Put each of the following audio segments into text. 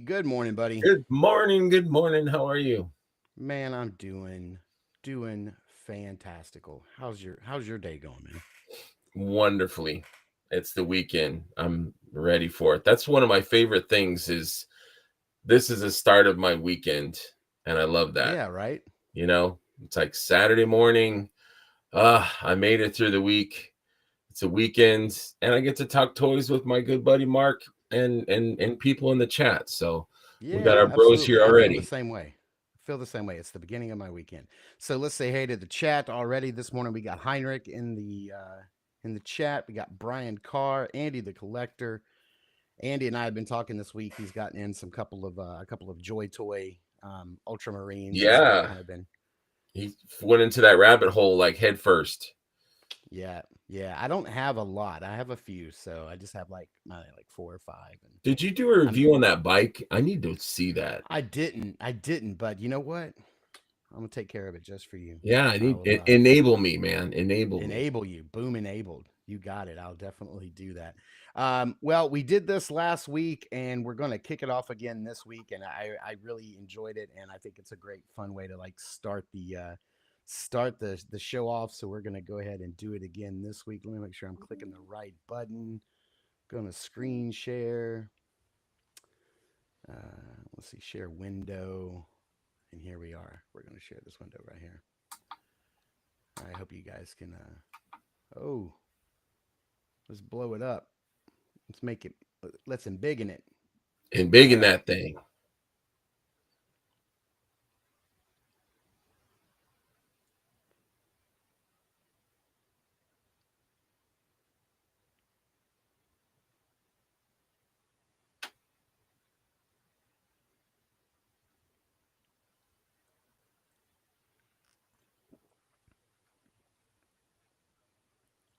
Good morning, buddy. Good morning. Good morning. How are you? Man, I'm doing fantastical. How's your day going, man? Wonderfully. It's the weekend. I'm ready for it. That's one of my favorite things is this is the start of my weekend and I love that. Yeah, right? It's like Saturday morning. I made it through the week. It's a weekend and I get to talk toys with my good buddy Mark and people in the chat. So we got Yeah, our bros absolutely. here I feel the already. same way. It's the beginning of my weekend. So let's say hey to the chat already. This morning we got Heinrich in the chat. We got Brian Carr, Andy the collector. Andy and I have been talking this week. He's gotten in some couple of a couple of Joy Toy Ultramarines, and so we've Yeah. kind of been. He went into that rabbit hole like head first. Yeah. I don't have a lot. I have a few, so I just have like four or five, and Did you do a I'm. review on that bike? I need to see that. I didn't. But you know what? I'm gonna take care of it just for you. Yeah, I need I'll enable me, man. Enable me. enable you. Boom, enabled. You got it. I'll definitely do that. Well, we did this last week, and we're gonna kick it off again this week, and I really enjoyed it, and I think it's a great fun way to like start the show off. So we're gonna go ahead and do it again this week. Let me make sure I'm clicking the right button. Gonna screen share. Let's see, share window. And here we are. We're going to share this window right here. I hope you guys can. Oh, let's blow it up. Let's make it. Let's embiggen it. And big All in right. that thing.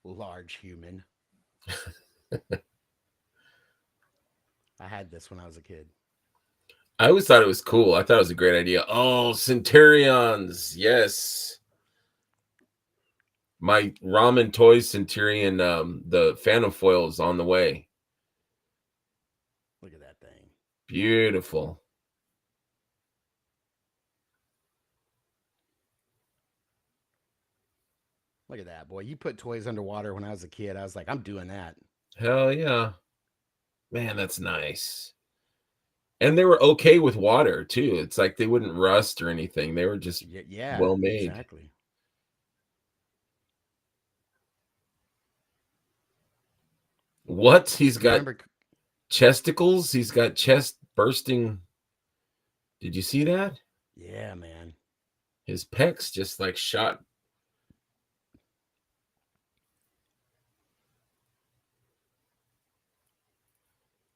Large human. I had this when I was a kid. I always thought it was cool. I thought it was a great idea. Oh, Centurions. Yes. My ramen toys Centurion, the Phantom foil is on the way. Look at that thing. Beautiful. Look at that, boy. You put toys underwater when I was a kid. I was like, I'm doing that. Hell yeah. Man, that's nice. And they were okay with water too. It's like they wouldn't rust or anything. They were just Yeah, well made. exactly. What? He's Do you got remember? chesticles. He's got chest bursting. Did you see that? Yeah, man. His pecs just like shot.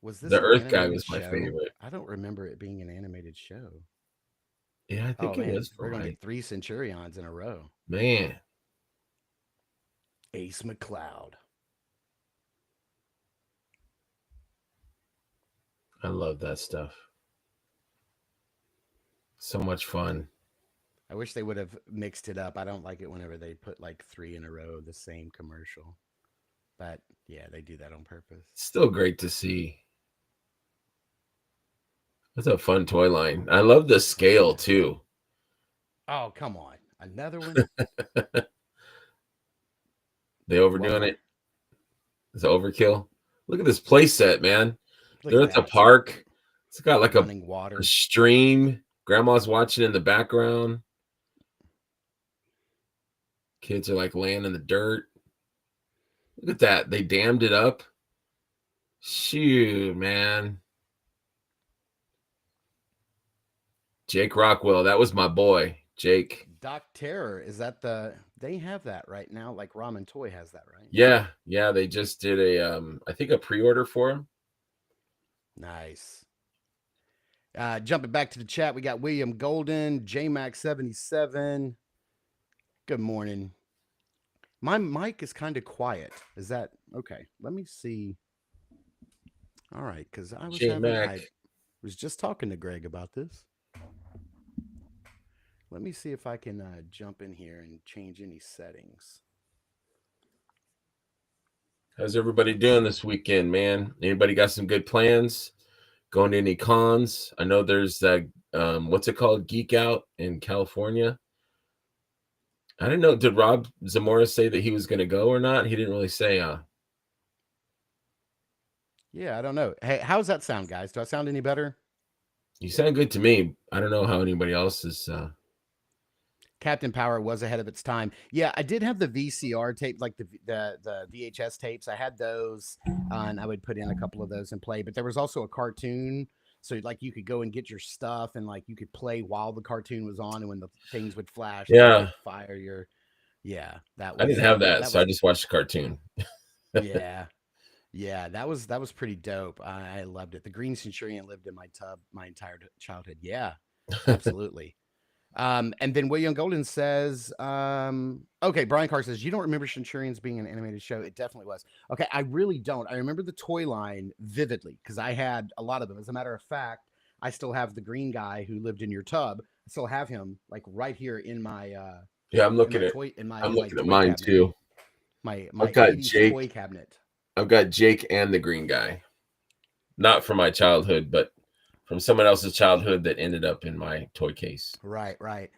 Was this The an Earth guy animated was my show? favorite. I don't remember it being an animated show. Yeah, I Oh think it man, was we're gonna fine. get three Centurions in a row. Man, Ace McLeod. I love that stuff. So much fun. I wish they would have mixed it up. I don't like it whenever they put like three in a row of the same commercial. But yeah, they do that on purpose. Still great to see. That's a fun toy line. I love the Oh scale yeah. too. Oh come on, another one. They One overdoing more. it. It's overkill. Look at this play set, man. Look They're at at the that. It's park. It's got like a running water. stream. Grandma's watching in the background. Kids are like laying in the dirt. Look at that. They dammed it up. Shoot, man. Jake Rockwell. That was my boy. Jake. Doc Terror. Is that the? They have that right now. Like Ramen Toy has that, right? Yeah. They just did I think a pre-order for him. Nice. Jumping back to the chat, we got William Golden, JMax77. Good morning. My mic is kind of quiet. Is that okay? Let me see. All right, because J Mac. I was just talking to Greg about this. Let me see if I can jump in here and change any settings. How's everybody doing this weekend, man? Anybody got some good plans? Going to any cons? I know there's what's it called? Geek Out in California. I didn't know. Did Rob Zamora say that he was going to go or not? He didn't really say. Yeah, I don't know. Hey, how's that sound, guys? Do I sound any better? You sound good to me. I don't know how anybody else is. Captain Power was ahead of its time. Yeah, I did have the VCR tape, like the VHS tapes. I had those, and I would put in a couple of those and play. But there was also a cartoon, so like you could go and get your stuff, and like you could play while the cartoon was on, and when the things would flash, then you Yeah, could fire your. Yeah, I didn't have that, that so I was just watched the cartoon. yeah. Yeah, that was pretty dope. I loved it. The Green Centurion lived in my tub my entire childhood. Yeah, absolutely. And then William Golden says, okay, Brian Carr says, you don't remember Centurions being an animated show? It definitely was. Okay, I really don't. I remember the toy line vividly because I had a lot of them. As a matter of fact, I still have the green guy who lived in your tub. I still have him like right here Yeah, in my toy I'm in my looking at toy mine cabinet. too. My I've got 80s Jake. toy cabinet. I've got Jake and the green guy. Not from my childhood, but from someone else's childhood that ended up in my toy case. Right, right.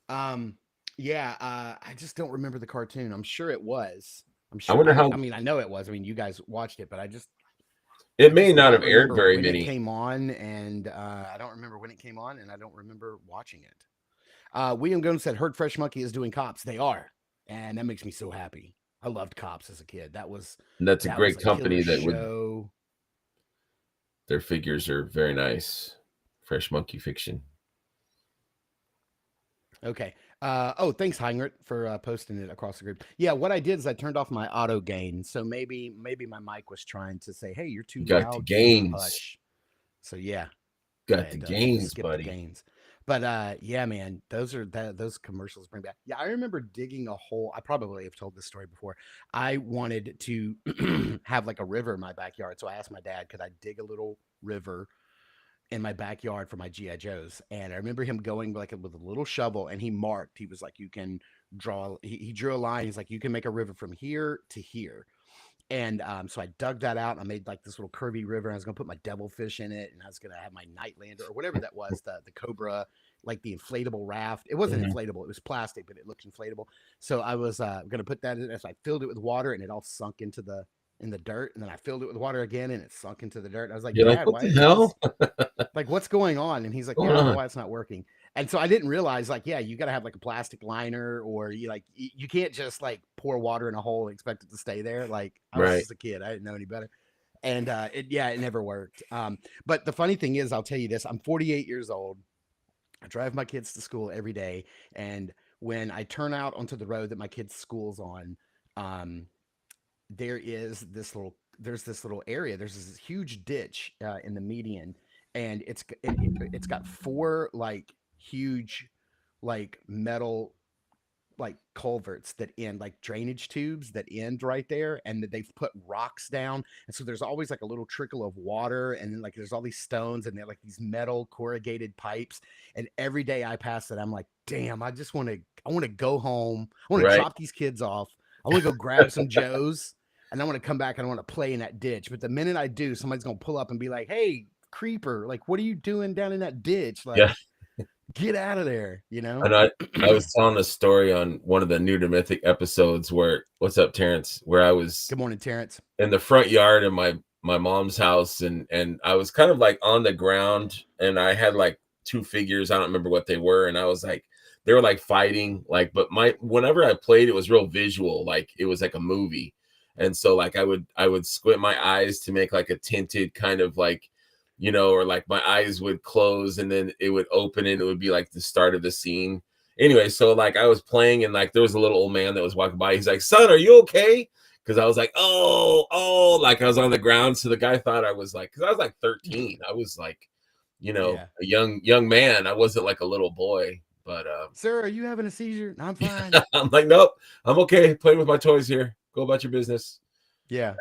Um, yeah, I just don't remember the cartoon. I'm sure it was. I'm I sure. wonder how I mean, I know it was. I mean, you guys watched it, but it I may just not don't have aired remember very when it many. came on, and I don't remember when it came on, and I don't remember watching it. William Gomes said, "Heard Fresh Monkey is doing Cops. They are, and that makes me so happy. I loved Cops as a kid. And that's a That was great a killer company that would show. their figures are very nice. Fresh Monkey Fiction. Okay. Oh, thanks, Heinrich, for posting it across the group. Yeah, what I did is I turned off my auto gain, so maybe my mic was trying to say, "Hey, you're too You got the loud. gains. Hush." So yeah, Got the I had to gains, skip the buddy. gains. But yeah, man, those commercials bring back. Yeah, I remember digging a hole. I probably have told this story before. I wanted to have like a river in my backyard, so I asked my dad, could I dig a little river in my backyard for my GI Joes, and I remember him going like with a little shovel, and he marked. He was like, "You can draw." He drew a line. He's like, "You can make a river from here to here." And so I dug that out. And I made like this little curvy river. And I was gonna put my devilfish in it, and I was gonna have my Nightlander or whatever that was, the Cobra, like the inflatable raft. It wasn't Mhm. inflatable; it was plastic, but it looked inflatable. So I was gonna put that in. So I filled it with water, and it all sunk into the dirt. And then I filled it with water again, and it sunk into the dirt. And I was like, You're like, "Dad, what why the isn't this hell? like what's going on?" And he's like, What's "Yeah, I going don't know on? why it's not working." And so I didn't realize, like, yeah, you got to have like a plastic liner, or you can't just like pour water in a hole and expect it to stay there. Like, I was Right. just a kid, I didn't know any better. And it never worked. But the funny thing is, I'll tell you this: I'm 48 years old. I drive my kids to school every day, and when I turn out onto the road that my kids' school's on, um, there is this little area. There's this huge ditch in the median, and it's got four like huge like metal like culverts that end like drainage tubes that end right there, and that they've put rocks down, and so there's always like a little trickle of water, and then like there's all these stones, and they're like these metal corrugated pipes. And every day I pass it, I'm like, damn, I want to go home. I want to Right. drop these kids off. I want to go grab some Joes, and I want to come back and I want to play in that ditch. But the minute I do, somebody's gonna pull up and be like, "Hey, creeper, like, what are you doing down in that ditch? Like, Yeah. get out of there," you know? And I was telling a story on one of the New to Mythic episodes where what's up, Terrence? Where I was Good morning, Terrence. in the front yard of my mom's house, and I was kind of like on the ground, and I had like two figures. I don't remember what they were, and I was like, they were like fighting, like, but my whenever I played, it was real visual, like it was like a movie. And so like I would squint my eyes to make like a tinted kind of like, or like my eyes would close and then it would open and it would be like the start of the scene. Anyway, so like I was playing and like there was a little old man that was walking by. He's like, "Son, are you okay?" Because I was like, oh, like I was on the ground. So the guy thought I was like, because I was like 13. I was like, Yeah. a young man. I wasn't like a little boy. But Sir, are you having a seizure? I'm fine. I'm like, nope, I'm okay. Playing with my toys here. Go about your business. Yeah.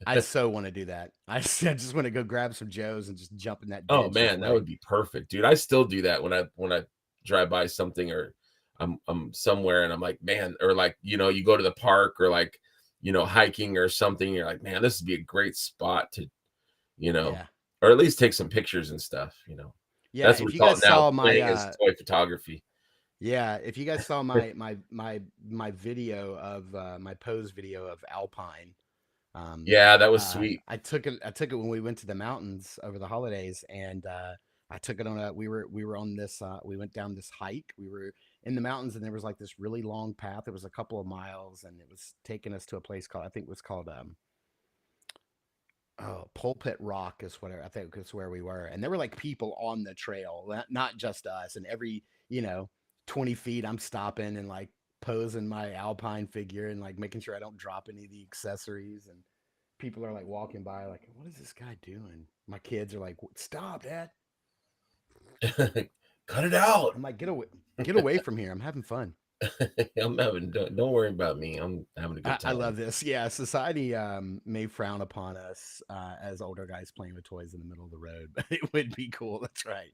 I so want to do that. I just want to go grab some Joes and just jump in that Oh ditch and man, that play. would be perfect, dude. I still do that when I drive by something or I'm somewhere and I'm like, man, or like, you go to the park or like, hiking or something. You're like, man, this would be a great spot to, you know, Yeah. or at least take some pictures and stuff. Yeah, That's what if we you call guys it now. saw my Playing is toy photography. yeah, if you guys saw my video of my pose video of Alpine, um, Yeah, that was sweet. I took it when we went to the mountains over the holidays, and I took it on a we were on this we went down this hike. We were in the mountains, and there was like this really long path. It was a couple of miles, and it was taking us to a place called, I think it was called oh, Pulpit Rock is whatever, I think is where we were, and there were like people on the trail, not just us. And every 20 feet, I'm stopping and like posing my Alpine figure and like making sure I don't drop any of the accessories. And people are like walking by, like, "What is this guy doing?" My kids are like, "Stop, Dad!" Cut it out. I'm like, get away from here. I'm having fun." I'm having. Don't worry about me. I'm having a good I love time. this. Yeah, society may frown upon us as older guys playing with toys in the middle of the road, but it would be cool. That's right.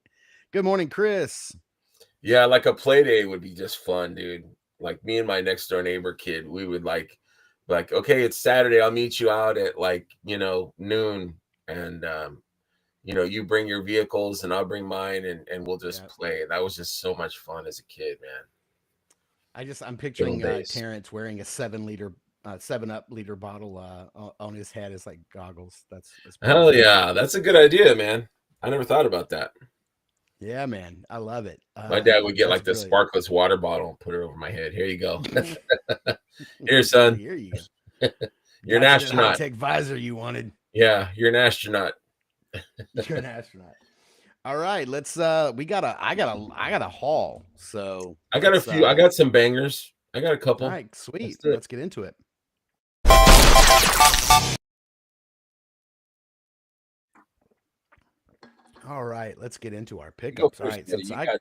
Good morning, Chris. Yeah, like a play day would be just fun, dude. Like me and my next door neighbor kid, we would like, okay, it's Saturday. I'll meet you out at like, noon. And you bring your vehicles and I'll bring mine and we'll just Yeah, play. That was just so much fun as a kid, man. I'm Good old picturing days. Terrence wearing a 7 liter, 7 Up liter bottle on his head as like goggles. That's pretty Hell funny. yeah. That's a good idea, man. I never thought about that. Yeah, man, I love it. My dad would get That's like the brilliant. sparkless water bottle and put it over my head. Here you go. Here, He's like, son. "Here you go. You're an Got you that high astronaut. tech visor you wanted. Yeah, you're an astronaut. You're an astronaut." All right, let's I got a haul. So I got a let's few. I got some bangers. I got a all couple. right, Let's sweet. do it. Let's get into it. All right, let's get into our You go pickups. All first, right, buddy. since You I got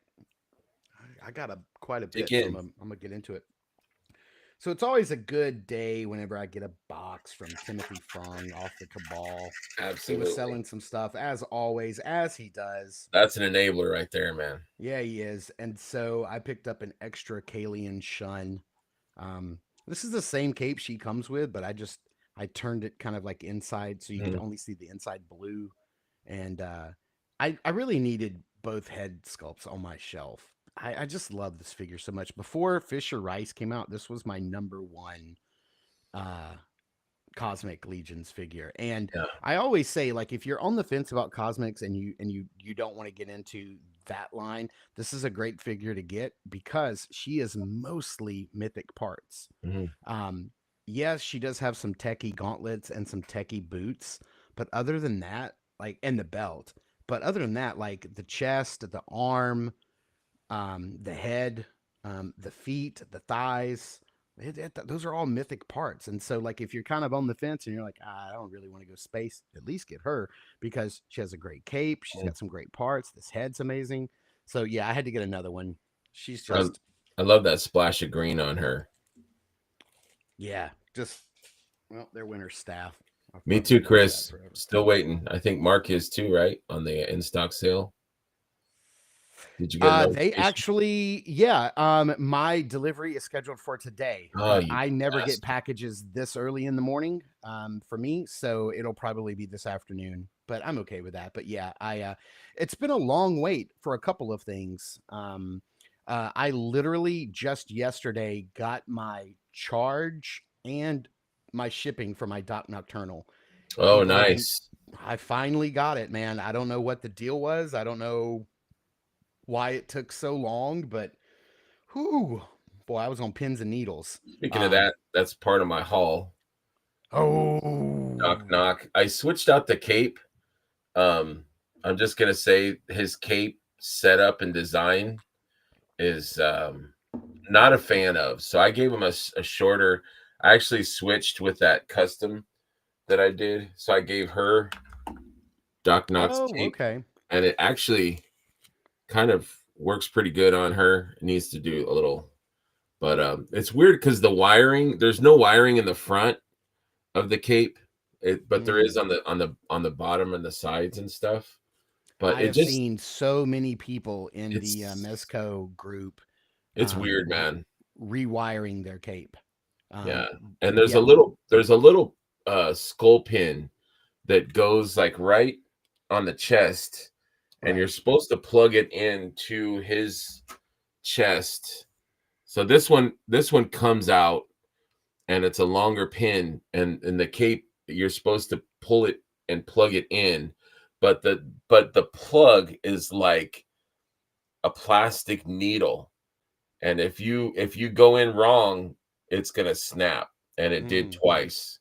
I got quite a dig bit, so I'm in. gonna, I'm gonna get into it. So it's always a good day whenever I get a box from Timothy Fung off the Cabal. He was Absolutely. selling some stuff as always, as he does. That's an enabler right there, man. Yeah, he is. And so I picked up an extra Kalian Shun. This is the same cape she comes with, but I turned it kind of like inside so you could Mhm. only see the inside blue. And I really needed both head sculpts on my shelf. I just love this figure so much. Before Fisher Rice came out, this was my number one uh Cosmic Legions figure. And Yeah. I always say, like, if you're on the fence about cosmics and you don't want to get into that line, this is a great figure to get because she is mostly mythic parts. Mhm. Um, yes, she does have some techie gauntlets and some techie boots, but other than that, like, and the belt, but other than that, like the chest, the arm, the head, the feet, the thighs. Those are all mythic parts. And so, like, if you're kind of on the fence and you're like, I don't really want to go space, at least get her because she has a great cape. She's Mhm. got some great parts. This head's amazing. So, yeah, I had to get another one. She's I, just, I love that splash of green on her. yeah, just, well, they're winter staff. I've Me probably too, used that Chris. forever. Still waiting. I think Mark is too, right? On the in stock sale. Did you get a They notification? actually, yeah. My delivery is scheduled for today, Oh, but you I never get bastard. packages this early in the morning. For me, so it'll probably be this afternoon. But I'm okay with that. But yeah, it's been a long wait for a couple of things. I literally just yesterday got my charge and my shipping for my Doc Nocturnal. Oh, People have been. nice. I finally got it, man. I don't know what the deal was. I don't know why it took so long, but whew, boy, I was on pins and needles. Speaking of Um, that, that's part of my haul. Knock oh, knock. I switched out the cape. Um, I'm just gonna say his cape setup and design is not a fan of. So I gave him a shorter. I actually switched with that custom that I did. So I gave her Doc Knox oh, cape, okay. and it actually kind of works pretty good on her. It needs to do a little, but it's weird because there's no wiring in the front of the cape. But there is Mm. on the bottom and the sides and stuff. But I it have just seen so many people in the it's Mezco group it's weird, r- man. rewiring their cape. Yeah. Um, And yeah, there's a little skull pin that goes like right. on the chest, and you're Right. supposed to plug it into his chest. So this one comes out, and it's a longer pin, and the cape, you're supposed to pull it and plug it in, but the plug is like a plastic needle, and if you go in wrong, it's gonna snap, and it did Mm. twice.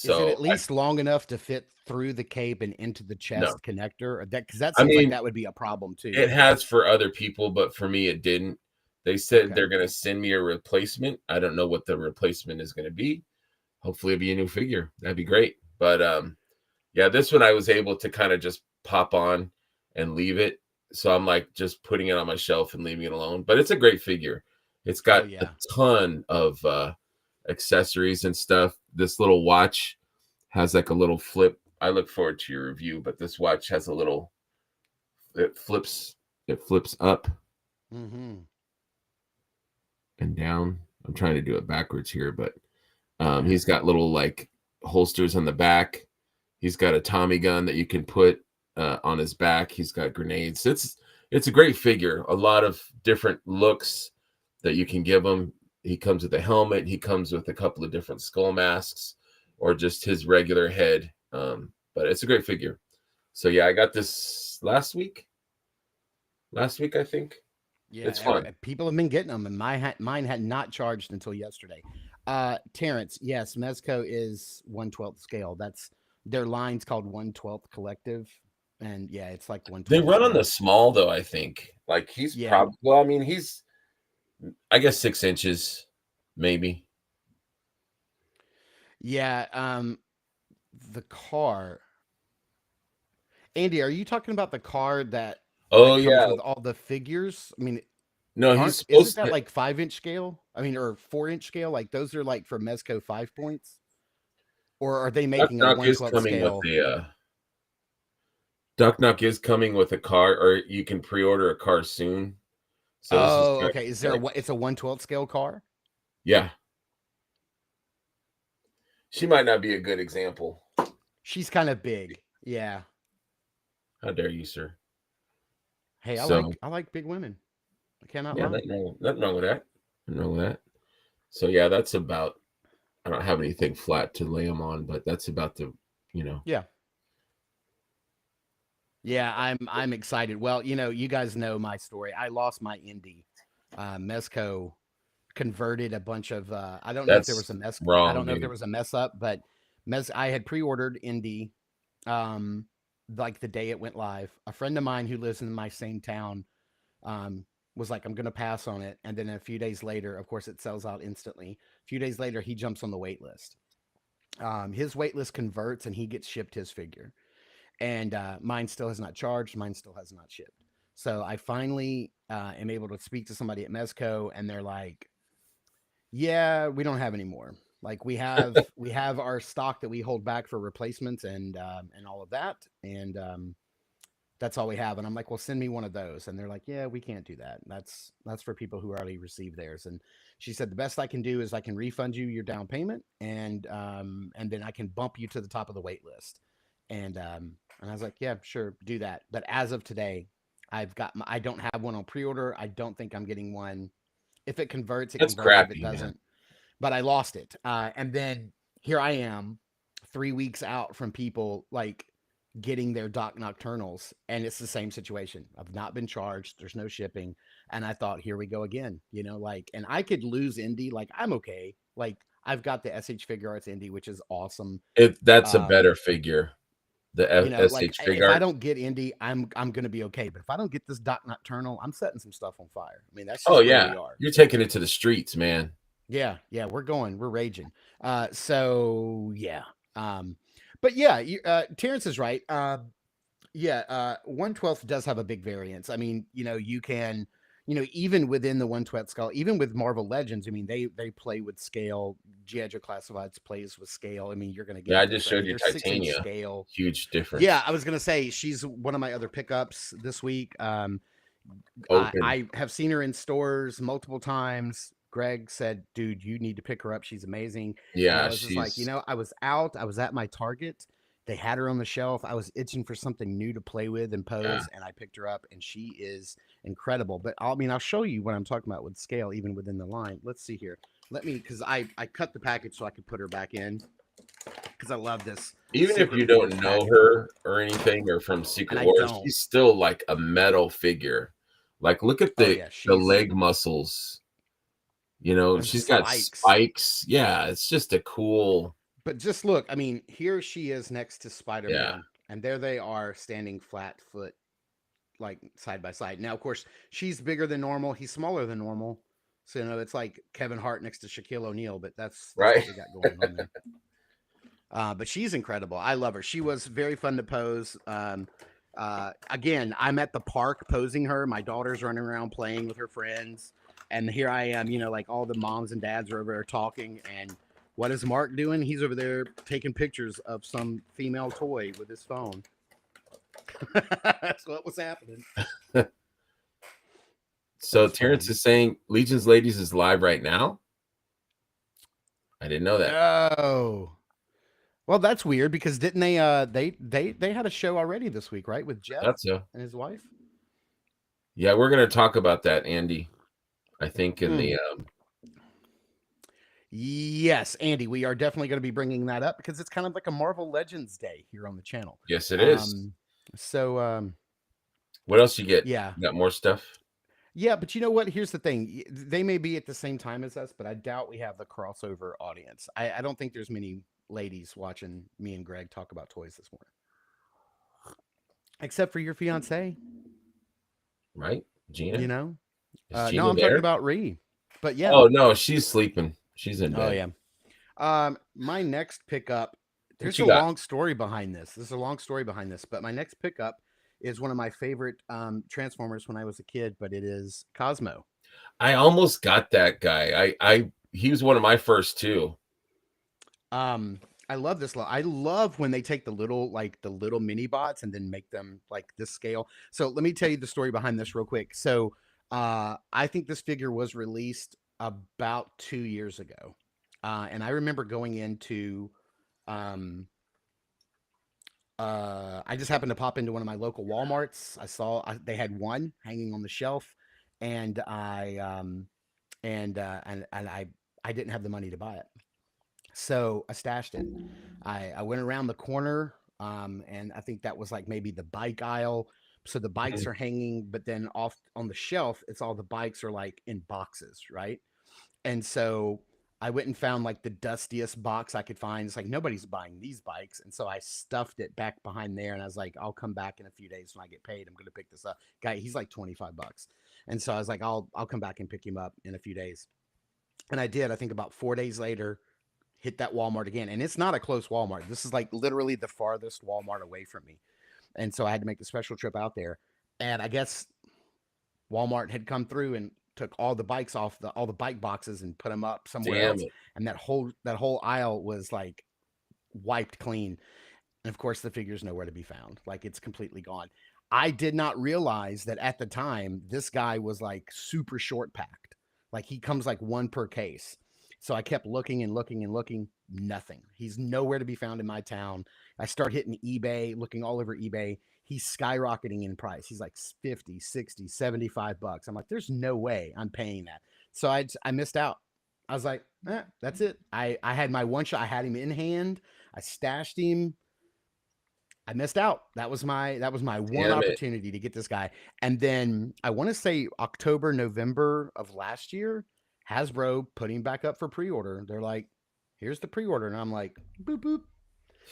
Is it So at least long enough to fit through the cape and into the no, chest connector? Or that because that I seems like mean, that would be a problem too. it has for other people, but for me, it didn't. They said Okay. they're gonna send me a replacement. I don't know what the replacement is gonna be. Hopefully, it'll be a new figure. That'd be great. But yeah, this one I was able to kind of just pop on and leave it. So I'm like just putting it on my shelf and leaving it alone. But it's a great figure. It's Oh got a yeah. ton of accessories and stuff. This little watch has like a little flip. I look forward to your review, but this watch has a little, it flips up Mm-hmm. and down. I'm trying to do it backwards here, but Yeah. he's got little like holsters on the back. He's got a Tommy gun that you can put on his back. He's got grenades. It's a great figure. A lot of different looks that you can give him. He comes with a helmet. He comes with a couple of different skull masks, or just his regular head. But it's a great figure. So yeah, I got this last week. Last week, I think. Yeah, It's fun. people have been getting them, and mine had not charged until yesterday. Terrence, yes, Mezco is 1/12 scale. That's their line's called 1/12 Collective, and yeah, it's like They 1/12 run on the scale. small though, I think. Like he's Yeah, probably, well, I mean, he's, I guess, 6 inches, maybe. yeah. The car, Andy, are you talking about the car that Oh comes yeah. with all the figures? I mean, No, he's aren't isn't supposed that to. like 5 inch scale? I mean, or 4 inch scale? Like those are like for Mezco 5 points, or are they Duck making a Knock is 1/12 coming with scale? a car, or you can pre-order a car soon. So this is Oh, kind okay. Is of there a like, what? It's a 1/12 scale car. yeah. She might not be a good example. She's kind of big. Yeah. How dare you, sir? Hey, So I like big women. I cannot yeah, lie. nothing wrong with that. Nothing wrong with that. So yeah, that's about. I don't have anything flat to lay them on, but that's about the, you know. Yeah. Yeah, I'm excited. Well, you guys know my story. I lost my Indy. Mezco converted a bunch of I don't know if there That's was a mess I wrong, don't know if there dude. was a mess up, but I had pre-ordered Indy um like the day it went live. A friend of mine who lives in my same town um was like, I'm gonna pass on it. And then a few days later, of course it sells out instantly. A few days later he jumps on the wait list. His wait list converts and he gets shipped his figure. And mine still has not charged. Mine still has not shipped. So I finally am able to speak to somebody at Mezco, and they're like, "Yeah, we don't have any more. Like we have our stock that we hold back for replacements and all of that, and that's all we have." And I'm like, "Well, send me one of those." And they're like, "Yeah, we can't do that. That's for people who already received theirs." And she said, "The best I can do is I can refund you your down payment, and then I can bump you to the top of the wait list." And I was like, "Yeah, sure, do that." But as of today, I don't have one on pre-order. I don't think I'm getting one. If it converts, it That's converts. If it crappy, man. doesn't, but I lost it. And then here I am, 3 weeks out from people like getting their Doc Nocturnals, and it's the same situation. I've not been charged. There's no shipping, and I thought, here we go again. Like, and I could lose Indy. Like, I'm okay. Like, I've got the SH Figure Arts Indy, which is awesome. That's a Um, better figure. The like SH Fig if I Art. don't get Indy, I'm gonna be okay. But if I don't get this Doc Nocturnal, I'm setting some stuff on fire. I mean, that's Oh just where yeah, we are. you're taking it to the streets, man. Yeah, yeah, we're raging. So yeah. Um, but yeah, Terrence is right. Yeah, 1/12 does have a big variance. I mean, you can, even within the 1/12 scale, even with Marvel Legends, I mean, they play with scale. G.I. Joe Classifieds plays with scale. I mean, you're going to Yeah, get I just different. I showed mean, you there's 6 inch Titania. scale. Huge difference. Yeah, I was going to say she's one of my other pickups this week. I, Open. I have seen her in stores multiple times. Greg said, "Dude, you need to pick her up. She's amazing." And I Yeah, was just like, she's I was out. I was at my Target, They had her on the shelf. I was itching for something new to play with and Yeah. pose, and I picked her up, and she is incredible. But I'll show you what I'm talking about with scale, even within the line. Let's see here. Let me, because I cut the package so I could put her back in, because I love this Even if Secret you Wars don't know package, her or anything or from and Secret I Wars, don't. she's still like a metal figure. Like look at Oh the yeah, the she's leg muscles. You know, and the she's got spikes. spikes. Yeah, it's just a cool. But just look, I mean, here she is next to Yeah. Spider-Man, and there they are standing flat foot, like side by side. Now, of course, she's bigger than normal. He's smaller than normal. So it's like Kevin Hart next to Shaquille O'Neal, but that's Right. what we got going on there. But she's incredible. I love her. She was very fun to pose. Again, I'm at the park posing her. My daughter's running around playing with her friends, and here I am. Like all the moms and dads are over there talking. And what is Mark doing? He's over there taking pictures of some female toy with his phone. That's what was happening. So That's Terrence funny. is saying Legion's Ladies is live right now. I didn't know that. Oh, well, that's weird because didn't they? They had a show already this week, right, with Jeff That's a and his wife. yeah. We're gonna talk about that, Andy. I think in the Mm. Yes, Andy, we are definitely going to be bringing that up because it's kind of like a Marvel Legends Day here on the channel. yes, it is. Um, so What else you get? yeah, You got more stuff? yeah, but you know what? Here's the thing: they may be at the same time as us, but I doubt we have the crossover audience. I don't think there's many ladies watching me and Greg talk about toys this morning, except for your fiance. Right, You Gina? know? Is No, Gina I'm talking there? about Ree. But yeah. Oh no, she's sleeping. She's in Oh bed. yeah. My next pickup, What there's you a got? long story behind this. There's a long story behind this, but my next pickup is one of my favorite Transformers when I was a kid, but it is Cosmo. I almost got that guy. I he was one of my first two. Um, I love this. I love when they take the little mini bots and then make them like this scale. So let me tell you the story behind this real quick. So I think this figure was released about 2 years ago. And I remember going into um I just happened to pop into one of my local Walmarts. They had one hanging on the shelf, and I didn't have the money to buy it, so I stashed it. I went around the corner, and I think that was like maybe the bike aisle. So the bikes Mhm. are hanging, but then off on the shelf, it's all the bikes are like in boxes, right? And so I went and found like the dustiest box I could find. It's like nobody's buying these bikes. And so I stuffed it back behind there and I was like, I'll come back in a few days when I get paid. I'm gonna pick this up. Guy, he's like 25 bucks. And so I was like, I'll come back and pick him up in a few days. And I did, I think about 4 days later, hit that Walmart again. And it's not a close Walmart. This is like literally the farthest Walmart away from me. And so I had to make the special trip out there. And I guess Walmart had come through and took all the bikes off all the bike boxes and put them up somewhere Damn else, it. and that whole aisle was like wiped clean. And of course, the figure's nowhere to be found. Like it's completely gone. I did not realize that at the time this guy was like super short packed. Like he comes like one per case. So I kept looking and looking and looking. Nothing. He's nowhere to be found in my town. I start hitting eBay, looking all over eBay. He's skyrocketing in price. He's like 50, 60, 75 bucks. I'm like, there's no way I'm paying that. So I missed out. I was like, that's it. I had my one shot. I had him in hand. I stashed him. I missed out. That was my one Damn it. opportunity to get this guy. And then I want to say October, November of last year, Hasbro put him back up for pre-order. They're like, here's the pre-order. And I'm like, boop boop.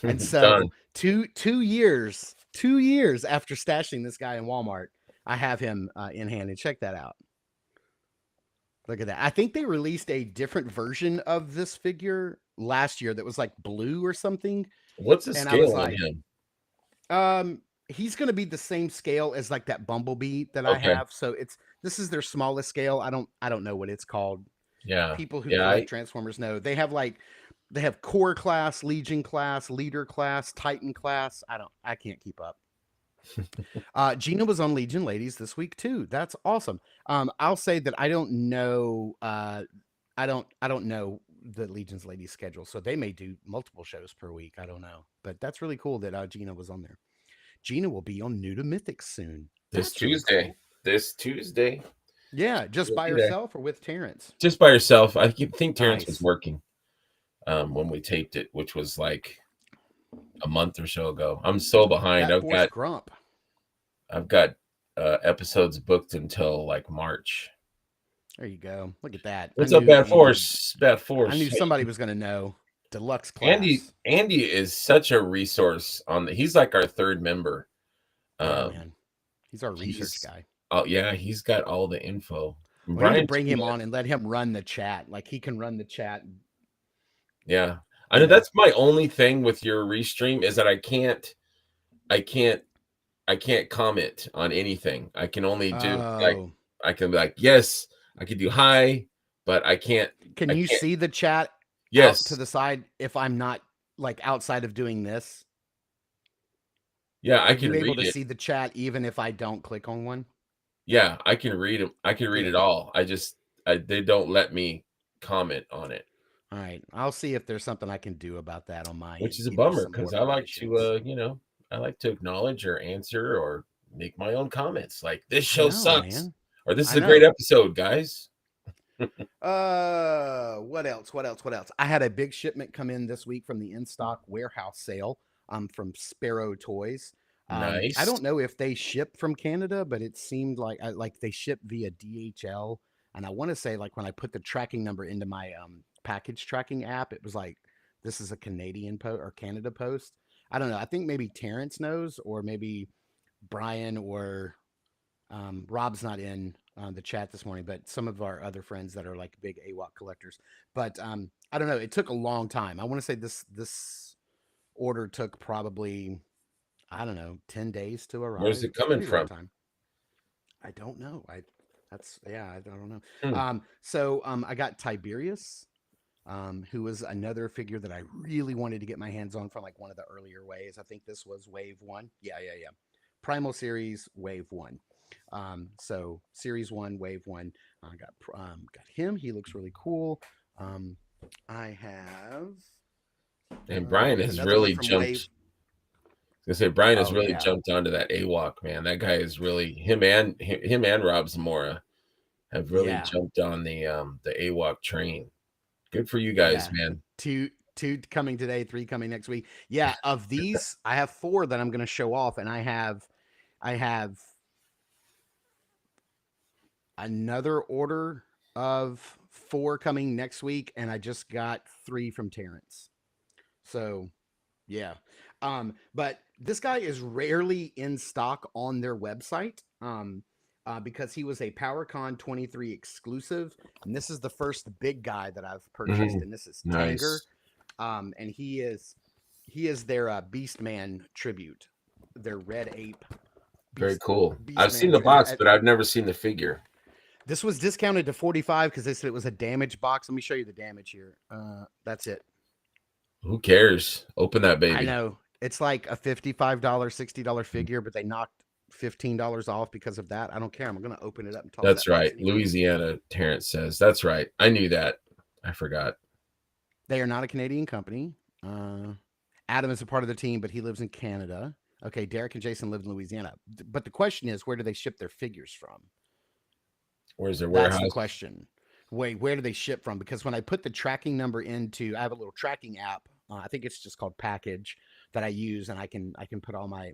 And Done. so 2 years after stashing this guy in Walmart, I have him in hand. And check that out. Look at that. I think they released a different version of this figure last year that was like blue or something. What's the And I was scale on like, him? he's going to be the same scale as like that Bumblebee that I Okay. have. So this is their smallest scale. I don't know what it's called. Yeah. People who Yeah. collect Transformers know. They have core class, Legion class, leader class, Titan class. I can't keep up. Gina was on Legion Ladies this week too. That's awesome. I'll say that I don't know the Legion's ladies schedule, so they may do multiple shows per week. I don't know, but that's really cool that Gina was on there. Gina will be on New to Mythic soon. This That's really Tuesday. cool. This Tuesday. Yeah, just You'll by be there. herself or with Terrence? Just by yourself. I think Terrence was Nice. working when we taped it, which was like a month or so ago. I'm so behind. That Force Grump. I've got episodes booked until like March. There you go. Look at that. What's up, Bad Force? Bad Force. I knew somebody was going to know. Deluxe Andy class. is such a resource on he's like our third member. Yeah, man. He's our research guy. Oh yeah, he's got all the info. We need to bring him on and let him run the chat. Like he can run the chat. Yeah. I know that's my only thing with your restream is that I can't comment on anything. I can only do like I can be like, yes, I can do hi, but I can't. Can you see the chat out to the side if I'm not like outside of doing this? Yeah, I Are can you able read to see the chat even if I don't click on one? Yeah, I can read them. I can read it all. They don't let me comment on it. All right, I'll see if there's something I can do about that on my which is a bummer because I like to I like to acknowledge or answer or make my own comments. Like this show sucks, man. Or this is a great episode, guys. What else? I had a big shipment come in this week from the in-stock warehouse sale from Sparrow Toys. Nice. I don't know if they ship from Canada, but it seemed like they ship via DHL. And I want to say like when I put the tracking number into my package tracking app, it was like this is a Canadian post or Canada post. I don't know. I think maybe Terrence knows, or maybe Brian or Rob's not in the chat this morning, but some of our other friends that are like big AWOC collectors. But I don't know. It took a long time. I want to say this order took probably, I don't know, 10 days to arrive. Where's it coming from? Time. I don't know. I don't know. So I got Tiberius, who was another figure that I really wanted to get my hands on from like one of the earlier waves. I think this was wave 1. Yeah. Primal Series wave 1. So Series 1, wave 1. I got him. He looks really cool. I have. And Brian has really jumped. I say Brian has really jumped onto that AWOC, man. That guy is really him and Rob Zamora have really jumped on the AWOC train. Good for you guys, man. Two coming today, 3 coming next week. Yeah, of these, I have 4 that I'm going to show off, and I have another order of 4 coming next week, and I just got 3 from Terrence. So, yeah. But this guy is rarely in stock on their website because he was a PowerCon 23 exclusive, and this is the first big guy that I've purchased, and this is Tanger, and he is their Beastman tribute, their Red Ape. Very cool. I've seen the box, but I've never seen the figure. This was discounted to $45 because they said it was a damaged box. Let me show you the damage here. That's it. Who cares? Open that baby. I know. It's like a $55, $60 figure, but they knocked $15 off because of that. I don't care. I'm going to open it up and talk. That's right. Louisiana, Terrence says. That's right. I knew that. I forgot. They are not a Canadian company. Adam is a part of the team, but he lives in Canada. Okay, Derek and Jason live in Louisiana. But the question is, where do they ship their figures from? Where's their warehouse? That's the question. Wait, where do they ship from? Because when I put the tracking number into, I have a little tracking app. I think it's just called Package that I use, and I can put all my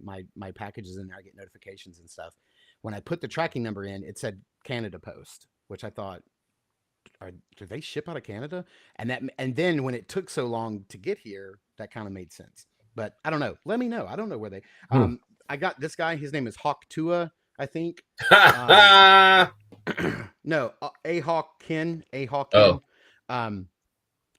packages in there. I get notifications and stuff. When I put the tracking number in, it said Canada Post, which I thought, do they ship out of Canada? And then when it took so long to get here, that kind of made sense. But I don't know. Let me know. I don't know where they. I got this guy. His name is Hawk Tua, I think. No, Ahawk Ken. Oh.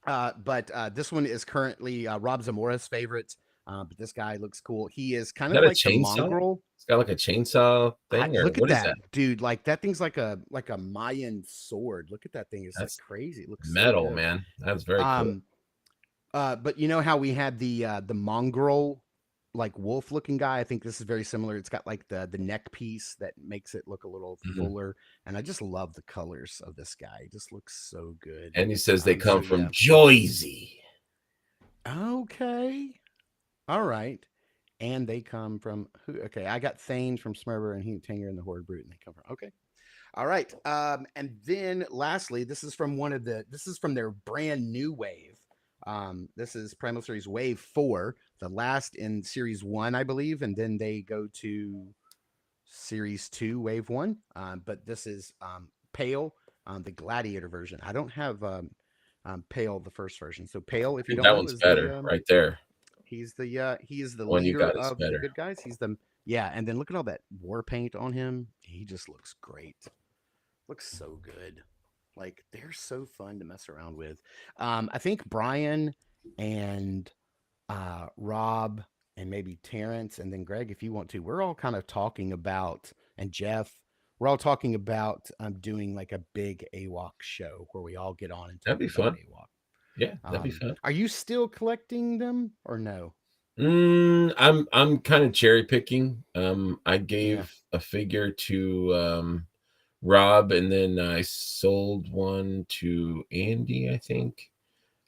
But this one is currently Rob Zamora's favorite. But this guy looks cool. He is kind of like a mongrel. It's got like a chainsaw thing. Look at that, dude! Like that thing's like a Mayan sword. Look at that thing. It's like crazy. It looks metal, so man. That's very cool. But you know how we had the mongrel like wolf looking guy. I think this is very similar. It's got like the neck piece that makes it look a little Mhm. fuller, and I just love the colors of this guy. It just looks so good. And he says they So come from yeah, Jersey. okay, all right. And they come from who? Okay, I got Thane from Smurber and Tanger and the Horde Brute, and they come from okay. All right. And then lastly, this is from their brand new wave. This is Primal Series Wave 4, the last in Series 1, I believe, and then they go to Series 2, Wave 1. But this is Pale, the Gladiator version. I don't have Pale, the first version. So Pale, I if you think don't that know, one's is better right there. he is the The one you leader got is of the better. good guys. He's the yeah, and then look at all that war paint on him. He just looks great. Looks so good. Like they're so fun to mess around with. I think Brian and Rob and maybe Terrence and then Greg, if you want to, we're all kind of talking about and Jeff, we're all talking about doing like a big AWOC show where we all get on and That'd talk be about fun. AWOC. Yeah, that'd be fun. Are you still collecting them or no? I'm kind of cherry picking. I Yeah. gave a figure to Rob, and then I sold one to Andy, I think.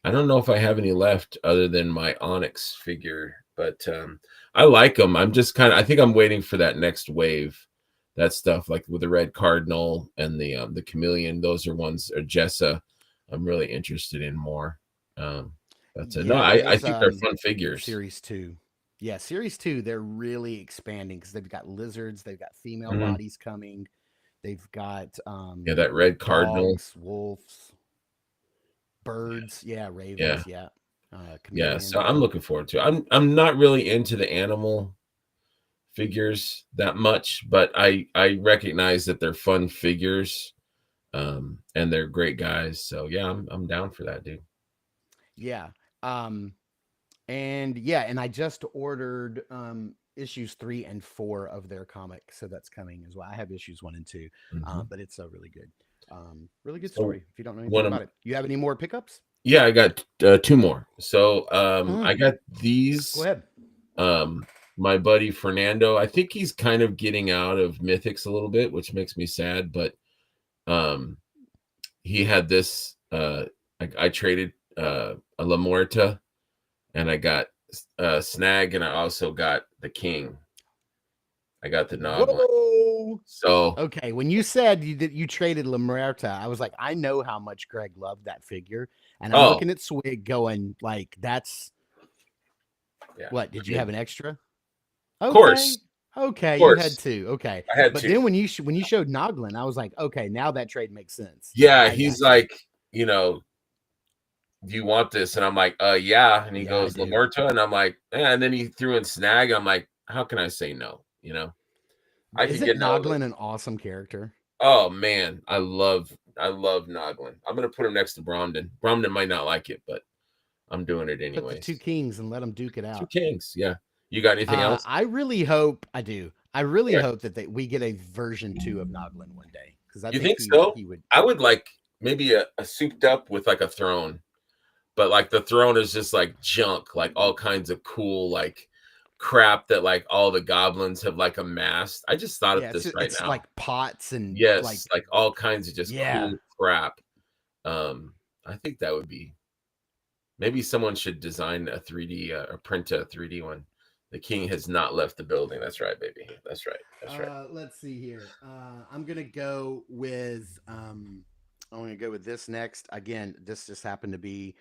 I don't know if I have any left other than my Onyx figure, but I like them. I'm just I think I'm waiting for that next wave. That stuff like with the Red Cardinal and the Chameleon, those are ones, or Jessa, I'm really interested in more. But no, Yeah, I those think they're fun figures. series 2. Yeah, series 2 they're really expanding cuz they've got lizards, they've got female Mhm. bodies coming. They've got Yeah, that Red Cardinal. dogs, wolves, birds, yeah, Yeah, ravens, yeah. yeah. So Chameleon. I'm looking forward to it. I'm not really into the animal figures that much, but I recognize that they're fun figures, and they're great guys. So yeah, I'm down for that, dude. Yeah. Um and yeah, and I just ordered issues 3 and 4 of their comic, so that's coming as well. I have issues 1 and 2. Mhm. But it's a really good So story if you don't know anything one of about it. You have any more pickups? yeah, I got two more. So Mm, I got go these. ahead. Um, my buddy Fernando, I think he's kind of getting out of Mythics a little bit, which makes me sad. But um, he had this. I traded a La Muerta, and I got Snag, and I also got the King. I got the Noglin. Whoa. So Okay, when you said you traded Lamerta, I was like, I know how much Greg loved that figure, and I'm oh, looking at Swig, going like, that's yeah. what? I Did you mean, have an extra? of course, Okay, okay, you had course, two. Okay, I had but two. then when you showed Noglin, I was like, okay, now that trade makes sense. Yeah, Yeah, I he's got you. like, you know, do you want this? And I'm like, yeah. And he Yeah, I goes, do. Lamerta. And I'm like, yeah. And then he threw in Snag. I'm like, how can I say no? I could Isn't get no. Noglin an awesome character? Oh man, I love Noglin. I'm gonna put him next to Bromden. Bromden might not like it, but I'm doing it Put the two anyways. kings and let them duke it Two out. kings, yeah. You got anything else? I really hope I do. I really Yeah. hope that we get a version 2 of Noglin one day because I You think think so? he would. I would like maybe a souped up with like a throne, but like the throne is just like junk, like all kinds of cool like crap that like all the goblins have like amassed. I just thought of Yeah, this right it's now. like pots and like Yes, like all kinds of just yeah. cool crap. I think that would be, maybe someone should design a 3D or print a 3D one. The king has not left the building. That's right, baby. That's right. That's right. Let's see here. I'm gonna go with I'm gonna go with this next. Again, this just happened to be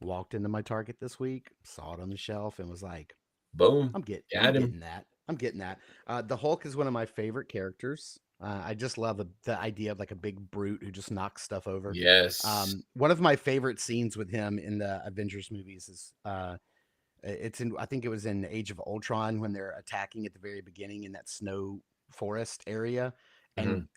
walked into my Target this week, saw it on the shelf, and was like, Boom. I'm Got him. getting that. I'm getting that. The Hulk is one of my favorite characters. I just love the idea of like a big brute who just knocks stuff over. Yes. One of my favorite scenes with him in the Avengers movies is it's in I think it was in Age of Ultron when they're attacking at the very beginning in that snow forest area, Hmm. and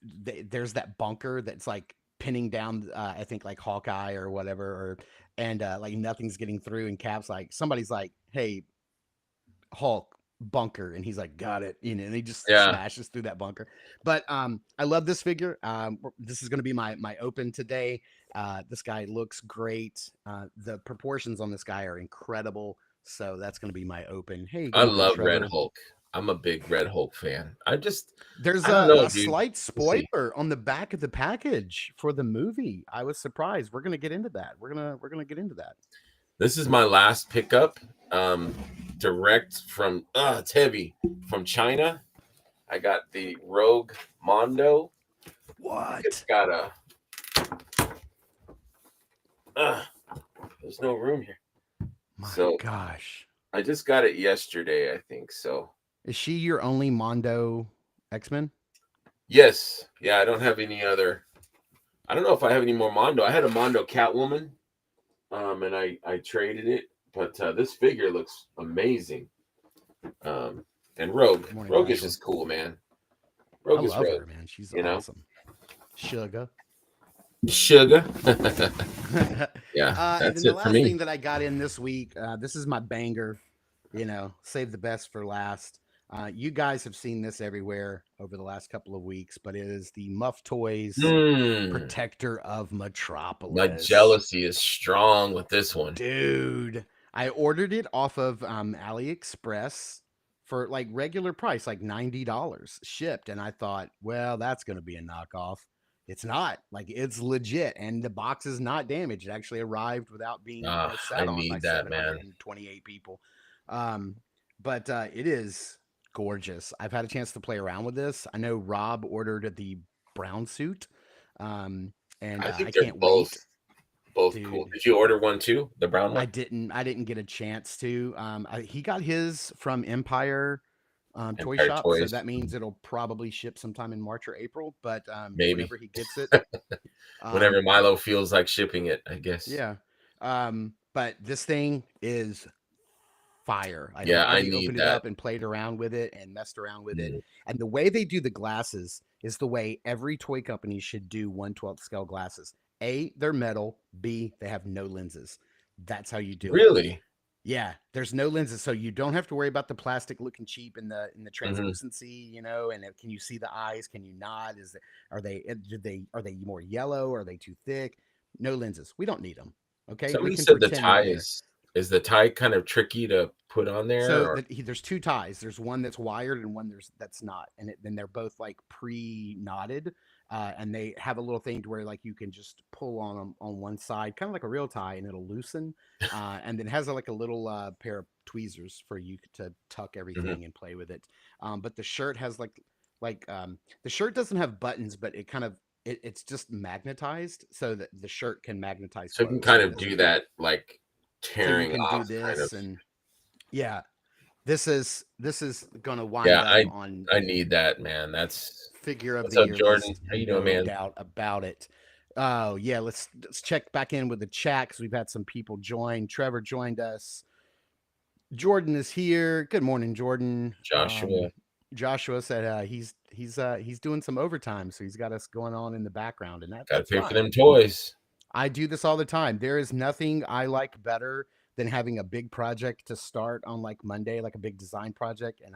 there's that bunker that's like pinning down I think like Hawkeye or whatever, or and like nothing's getting through, and Cap's like somebody's like, hey, Hulk bunker, and he's like, got it, and he just Yeah. smashes through that bunker. But I love this figure. This is going to be my open today. This guy looks great. The proportions on this guy are incredible. So that's going to be my open. Hey, good I morning, love Red Trevor. Hulk. I'm a big Red Hulk fan. There's I don't know, a dude. slight We'll see. spoiler on the back of the package for the movie. I was surprised. We're going to get into that. We're gonna get into that. This is my last pickup, direct from it's heavy from China. I got the Rogue Mondo. It's What? got a there's no room here. My So gosh. I just got it yesterday, I think. So Is she your only Mondo X-Men? yes, yeah, I don't have any other. I don't know if I have any more Mondo. I had a Mondo Catwoman, and I traded it, but this figure looks amazing. And Morning, Rogue is Joshua. just cool, man. I Rogue is love Rogue, her, man. She's you know. awesome. Sugar. Sugar. Yeah, And that's then the it for last me. thing that I got in this week, this is my banger. Save the best for last. You guys have seen this everywhere over the last couple of weeks, but it is the Muff Toys Mm, Protector of my Metropolis. jealousy is strong with this one. Dude, I ordered it off of AliExpress for like regular price, like $90 shipped. And I thought, well, that's going to be a knockoff. It's not. Like, it's legit. And the box is not damaged. It actually arrived without being, I sat on by need that, man. 728 people. Um, but it is gorgeous. I've had a chance to play around with this. I know Rob ordered the brown suit. Um, and I I think they're can't wait. both cool. Dude, Did you order one too? The brown one? I didn't get a chance to. He got his from Empire Toy Empire Shop, so Toys, that means it'll probably ship sometime in March or April. But maybe. whenever he gets it, Whenever um, Milo feels like shipping it, I guess. yeah. But this thing is fire. I've Yeah, I already need opened it that. up and played around with it and messed around with it. Mm. And the way they do the glasses is the way every toy company should do 1/12 scale glasses. A, they're metal. B, they have no lenses. That's how you do it. Really? Yeah, there's no lenses, so you don't have to worry about the plastic looking cheap in the Hmm. translucency, and can you see the eyes? Can you not? Are they more yellow? Are they too thick? No lenses. We don't need them. Okay, we Somebody can said the pretend they're tie there. is the tie kind of tricky to put on there, So or there's two ties. There's one that's wired and one that's not, and then they're both like pre-knotted, and they have a little thing to where like you can just pull on them on one side, kind of like a real tie, and it'll loosen, and then it has like a little pair of tweezers for you to tuck Mhm. everything and play with it. But the shirt has the shirt doesn't have buttons, but it kind of it's just magnetized so that the shirt can magnetize So you can closed, kind and of this do that, like so you tearing can do off, kind of. this and yeah, this is gonna wind Yeah, up on I need that, man. That's figure of what's the up, year Jordan? list, How you doing, no man? doubt about it. Oh yeah, let's check back in with the chat because we've had some people join. Trevor joined us. Jordan is here. Good morning, Jordan. Joshua, Joshua said he's doing some overtime, so he's got us going on in the background, and got to that's pay for fine. them toys. I do this all the time. There is nothing I like better than having a big project to start on like Monday, like a big design project. And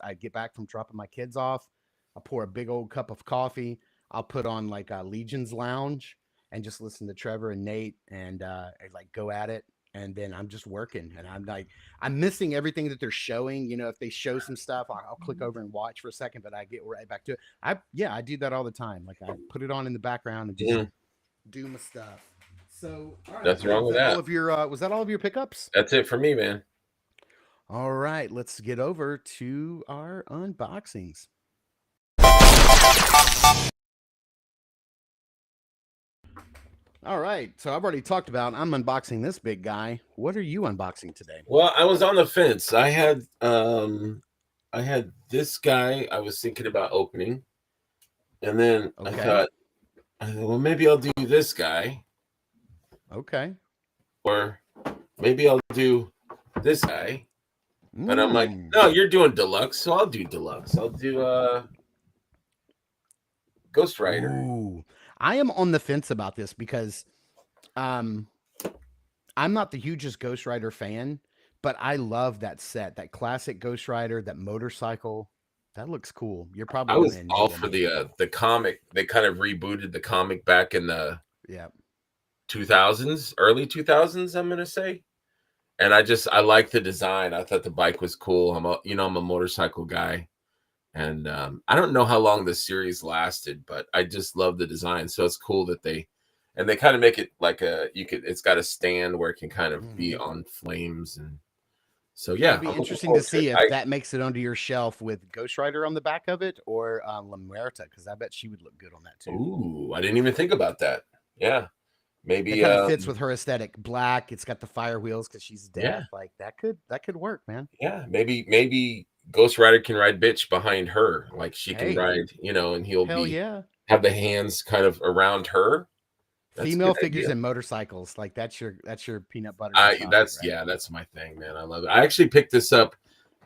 I get back from dropping my kids off. I pour a big old cup of coffee. I'll put on like a Legion's Lounge and just listen to Trevor and Nate and I like go at it. And then I'm just working and I'm missing everything that they're showing. If they show some stuff, I'll click over and watch for a second, but I get right back to it. I do that all the time. Like I put it on in the background and just Mhm. do my stuff. So, all right, Nothing wrong was with that all that. of your was that all of your pickups? That's it for me, man. All right, let's get over to our unboxings. All right, so I've already talked about I'm unboxing this big guy. What are you unboxing today? Well, I was on the fence. I had this guy I was thinking about opening, and then Okay. I thought, well, maybe I'll do this guy, Okay. or maybe I'll do this guy. But I'm like, Mm. no, you're doing deluxe, so I'll do deluxe. I'll do Ghost Rider. Ooh. I am on the fence about this because um I'm not the hugest Ghost Rider fan, but I love that set, that classic Ghost Rider, that motorcycle. That looks cool. You're probably I going to was all enable for me. the comic. They kind of rebooted the comic back in the Yeah. 2000s, early 2000s, I'm gonna say. And I like the design. I thought the bike was cool. I'm a motorcycle guy. And I don't know how long the series lasted, but I just love the design. So it's cool that they kind of make it like it's got a stand where it can kind of be on flames. And so, yeah, It'll be I'm looking interesting to forward to see if it. that makes it onto your shelf with Ghost Rider on the back of it or La Muerta, because I bet she would look good on that too. Ooh, I didn't even think about that. Yeah. Maybe It kind of fits with her aesthetic. Black. It's got the fire wheels because she's yeah, death. Like that could work, man. yeah, maybe Ghost Rider can ride bitch behind her. Like she can Hey, ride, and he'll hell be yeah. have the hands kind of around her. That's a Female good figures idea. and motorcycles. Like that's your peanut butter and chocolate, That's right? that's my thing, man. I love it. I actually picked this up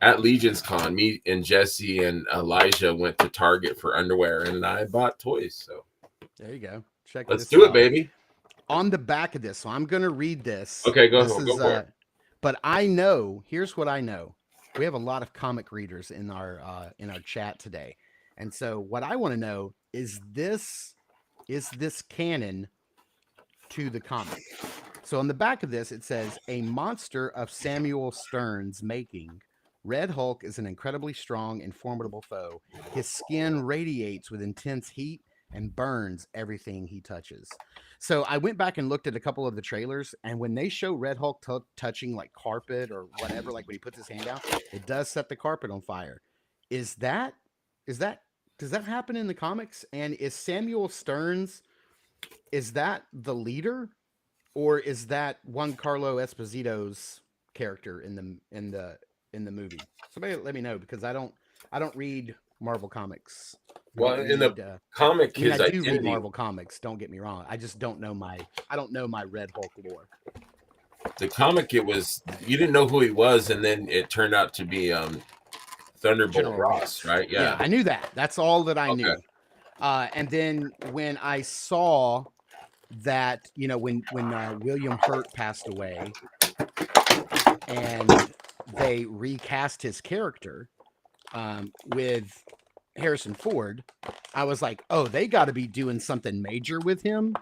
at Legion's Con. Me and Jesse and Elijah went to Target for underwear, and I bought toys. So There you go. Check let's this do it, out. baby. On the back of this, so I'm gonna read this. Okay, This is go for it. but I know, here's what I know. We have a lot of comic readers in our chat today. And so what I want to know is this canon to the comic? So on the back of this, it says a monster of Samuel Stern's making. Red Hulk is an incredibly strong and formidable foe. His skin radiates with intense heat and burns everything he touches. So I went back and looked at a couple of the trailers, and when they show Red Hulk touching like carpet or whatever, like when he puts his hand out, it does set the carpet on fire. Is that does that happen in the comics? And is Samuel Stearns, is that the leader, or is that Juan Carlo Esposito's character in the movie? Somebody let me know, because I don't read Marvel comics. I Well, don't in the read. comic, I mean, I his do read identity, Marvel comics. Don't get me wrong. I just don't know my Red Hulk lore. the comic, it was you didn't know who he was, and then it turned out to be Thunderbolt General Ross, Ross. right? Yeah, Yeah. I knew that. That's all that I Okay. knew. And then when I saw that, when William Hurt passed away, and they recast his character with Harrison Ford, I was like, oh, they got to be doing something major with him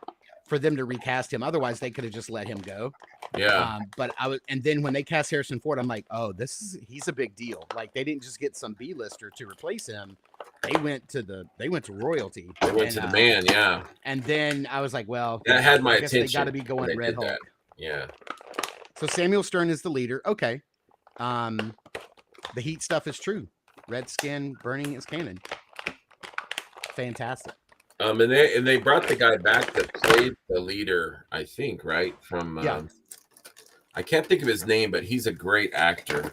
for them to recast him. Otherwise, they could have just let him go. Yeah. But and then when they cast Harrison Ford, I'm like, oh, he's a big deal. Like they didn't just get some B-lister to replace him. They went to royalty. I went to the man. Yeah. And then I was like, well, That had my I guess they got attention to be when going they Red did that. Hulk. Yeah. So Samuel Stern is the leader. Okay. The heat stuff is true. Red skin burning is canon. Fantastic. And they brought the guy back that played the leader, I think, right? From Yeah. I can't think of his name, but he's a great actor.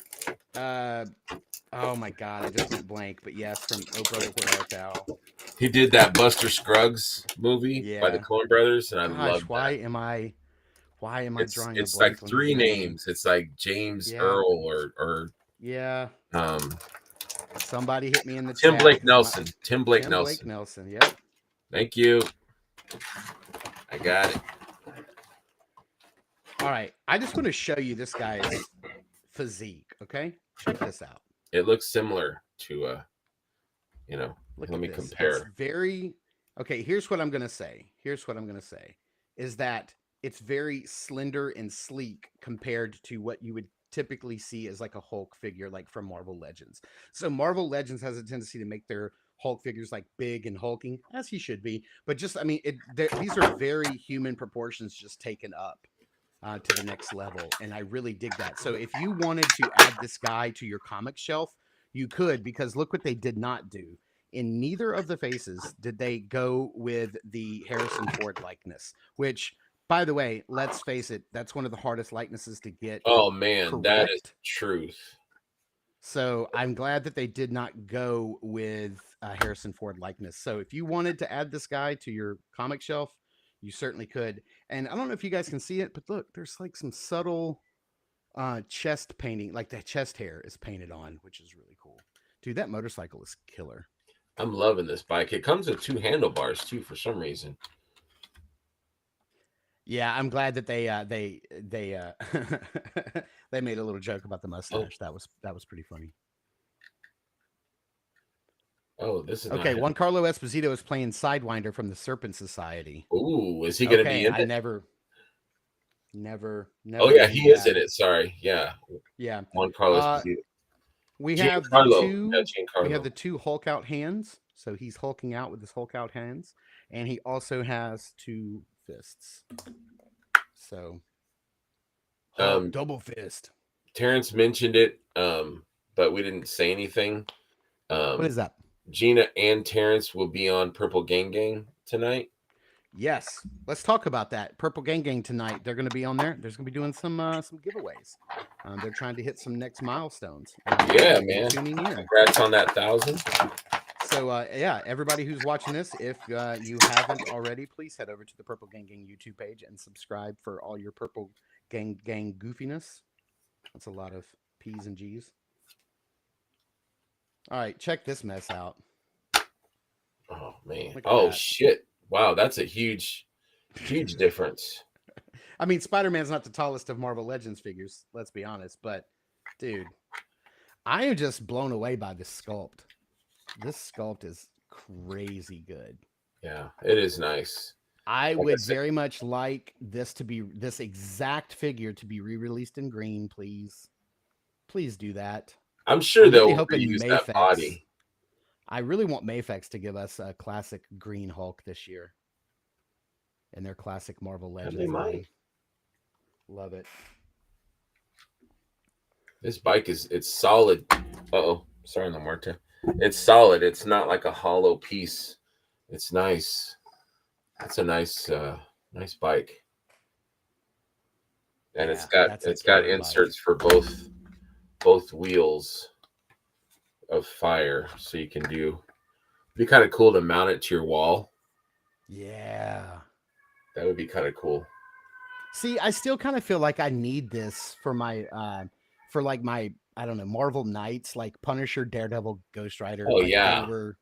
Oh my god, I just went blank. But yes, from Oh Brother Where Art Thou. He did that Buster Scruggs movie by the Coen Brothers, and I love that. Why am I drawing a It's blank like on three his name? names. It's like James Yeah. Earl or Yeah. um Somebody hit me in the Tim chat. Blake Nelson. Tim Blake Tim Nelson. Blake Nelson. Yep. Thank you. I got it. All right. I just want to show you this guy's physique. Okay. Check this out. It looks similar to Look let me this. compare. It's very okay. Here's what I'm gonna say. Is that it's very slender and sleek compared to what you would typically see as like a Hulk figure, like from Marvel Legends. So Marvel Legends has a tendency to make their Hulk figures like big and hulking, as he should be. But just, I mean, these are very human proportions, just taken up to the next level, and I really dig that. So if you wanted to add this guy to your comic shelf, you could, because look what they did not do. In neither of the faces did they go with the Harrison Ford likeness, which, by the way, let's face it, that's one of the hardest likenesses to get. Oh man, correct. That is truth. So I'm glad that they did not go with Harrison Ford likeness. So if you wanted to add this guy to your comic shelf, you certainly could. And I don't know if you guys can see it, but look, there's like some subtle chest painting, like the chest hair is painted on, which is really cool. Dude, that motorcycle is killer. I'm loving this bike. It comes with 2 handlebars too, for some reason. Yeah, I'm glad that they they made a little joke about the mustache. Oh. That was pretty funny. Oh, this is okay. Juan Carlo Esposito is playing Sidewinder from the Serpent Society. Ooh, is he going to be in it? Never Oh yeah, seen he is that. in it. Sorry, yeah, Yeah. Juan Carlos Uh, Esposito. we have the Giancarlo, yeah, two. We have Giancarlo. the two Hulk out hands. So he's hulking out with his Hulk out hands, and he also has two fists. So Hulk Um, double fist. Terrence mentioned it, but we didn't say anything. What Um, is that? Gina and Terrence will be on Purple Gang Gang tonight. Yes, let's talk about that. Purple Gang Gang tonight. They're going to be on there. There's going to be doing some giveaways. They're trying to hit some next milestones. Yeah, So be man. tuning in. Congrats on that 1,000. So yeah, everybody who's watching this, if you haven't already, please head over to the Purple Gang Gang YouTube page and subscribe for all your Purple Gang goofiness. That's a lot of P's and G's. All right, check this mess out. Oh man. Look at Oh that. shit. Wow, that's a huge difference. I mean, Spider-Man's not the tallest of Marvel Legends figures, let's be honest, but dude, I am just blown away by this sculpt. This sculpt is crazy good. Yeah, it is nice. I Like I would said, very much like this exact figure to be re-released in green, please. Please do that. I'm sure I'm really they'll hoping reuse that Mafex. body. I really want Mafex to give us a classic green Hulk this year in their classic Marvel And they Legends might. line. Love it. This bike it's solid. Oh, sorry, La Muerte. It's solid. It's not like a hollow piece. It's nice. It's a nice nice bike. And Yeah, it's that's a got killer inserts bike. for both wheels of fire, so you can do. It'd be kind of cool to mount it to your wall. Yeah. That would be kind of cool. See, I still kind of feel like I need this for my for like my I don't know, Marvel Knights, like Punisher, Daredevil, Ghost Rider, Oh like they yeah, were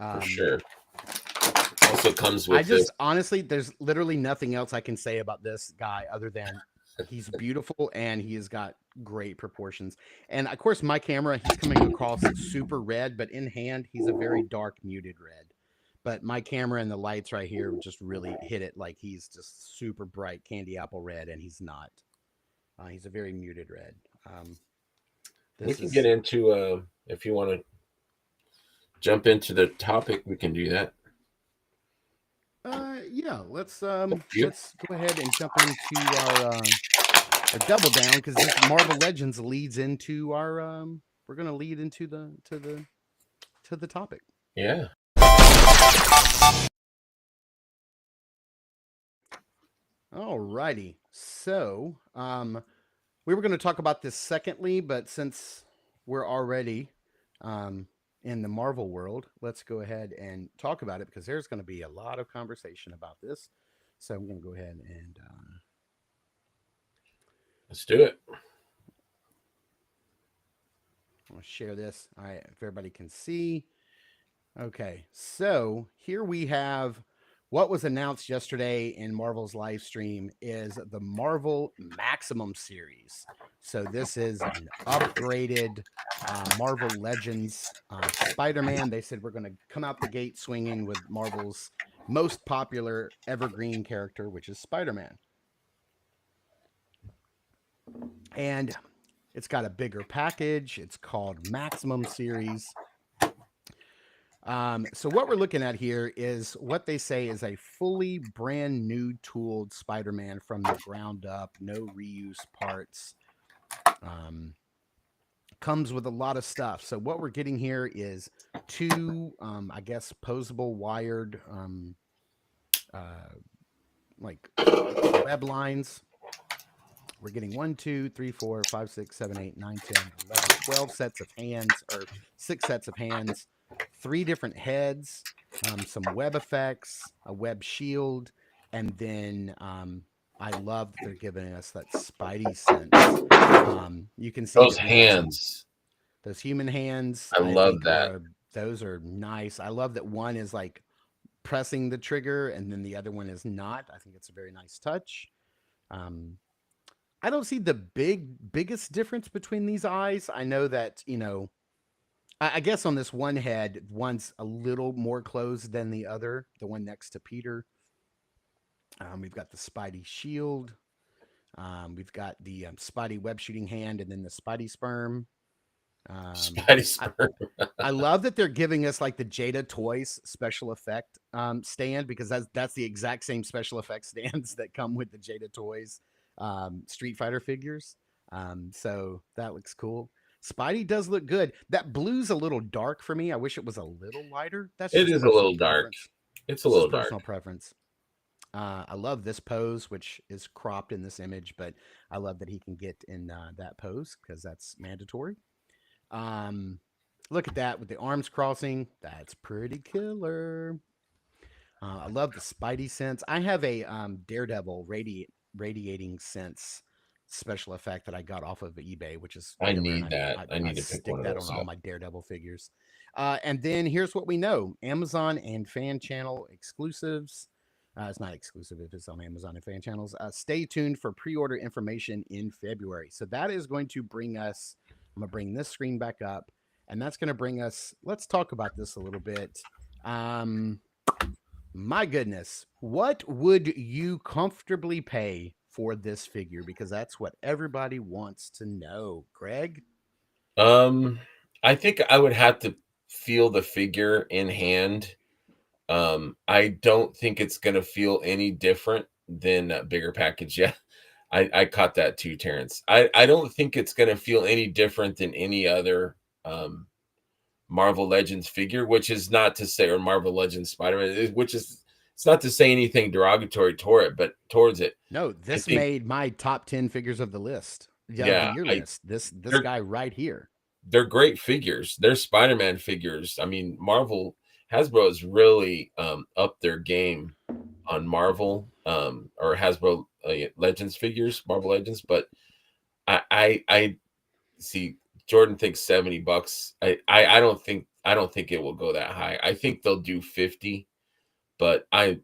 for um sure. Also comes I with this. just honestly there's literally nothing else I can say about this guy other than he's beautiful and he has got great proportions. And of course my camera he's coming across super red, but in hand he's a very dark muted red. But my camera and the lights right here just really hit it like he's just super bright candy apple red, and he's not. He's a very muted red. We This can get is into if you want to jump into the topic, we can do that. yeah. Let's You? let's go ahead and jump into our double down because this Marvel Legends leads into our we're gonna lead into the topic. Yeah. Alrighty. So we were going to talk about this secondly, but since we're already in the Marvel world, let's go ahead and talk about it because there's going to be a lot of conversation about this. So I'm going to go ahead and Let's do it. I'll share this. All right, if everybody can see. Okay, so here we have what was announced yesterday in Marvel's live stream is the Marvel Maximum series. So this is an upgraded Marvel Legends Spider-Man. They said we're going to come out the gate swinging with Marvel's most popular evergreen character, which is Spider-Man. And it's got a bigger package. It's called Maximum Series. So what we're looking at here is what they say is a fully brand new tooled Spider-Man from the ground up, no reuse parts. Comes with a lot of stuff. So what we're getting here is two, I guess, posable wired, like web lines. We're getting 1, 2, 3, 4, 5, 6, 7, 8, 9, 10, 11, 12 sets of hands, or 6 sets of hands, 3 different heads, some web effects, a web shield, and then I love that they're giving us that Spidey sense. You can see Those that we got some hands. those human hands. I I love think that. those are nice. I love that one is like pressing the trigger and then the other one is not. I think it's a very nice touch. I don't see the biggest difference between these eyes. I know that, I guess on this one head, one's a little more closed than the other, the one next to Peter. We've got the Spidey shield. We've got the Spidey web shooting hand, and then the Spidey sperm. Um, Spidey I, sperm. I love that they're giving us like the Jada Toys special effect stand, because that's the exact same special effect stands that come with the Jada Toys Street Fighter figures. So that looks cool. Spidey does look good. That blue's a little dark for me. I wish it was a little lighter. That's It just is a personal little dark. preference. It's a It's little just dark. personal preference. I love this pose, which is cropped in this image, but I love that he can get in that pose because that's mandatory. Um, Look at that with the arms crossing. That's pretty killer. I love the Spidey sense. I have a Daredevil radiating sense special effect that I got off of eBay, which is I killer, and need that. I I need to pick one stick of that on those all up. my Daredevil figures. And then here's what we know: Amazon and fan channel exclusives. It's not exclusive if it's on Amazon and fan channels. Stay tuned for pre-order information in February. So that is going to bring us. I'm gonna bring this screen back up, and that's going to bring us. Let's talk about this a little bit. Um, my goodness, what would you comfortably pay for this figure? Because that's what everybody wants to know. Greg? Um, I think I would have to feel the figure in hand. I don't think it's gonna feel any different than a bigger package. Yeah, I caught that too, Terrence. I don't think it's gonna feel any different than any other um Marvel Legends figure, which is not to say, or Marvel Legends Spider-Man, which is it's not to say anything derogatory toward it, but towards it. No, I this think, made my top 10 figures of the list, yeah, of the yeah, year I list. This they're guy right here. they're great figures. They're Spider-Man figures. I mean, Marvel Hasbro has really upped their game on Marvel or Hasbro Legends figures, Marvel Legends. But I see Jordan thinks $70. I don't think it will go that high. I think they'll do 50, but I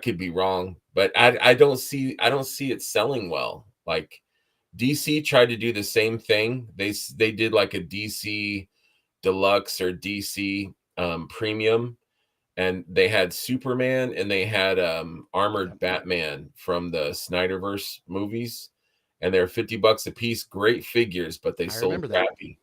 could be wrong. But I don't see it selling well. Like DC tried to do the same thing. They did like a DC Deluxe or DC Premium, and they had Superman and they had Yep. Armored Batman from the Snyderverse movies, and they're $50 a piece. Great figures, but they I sold remember that. crappy.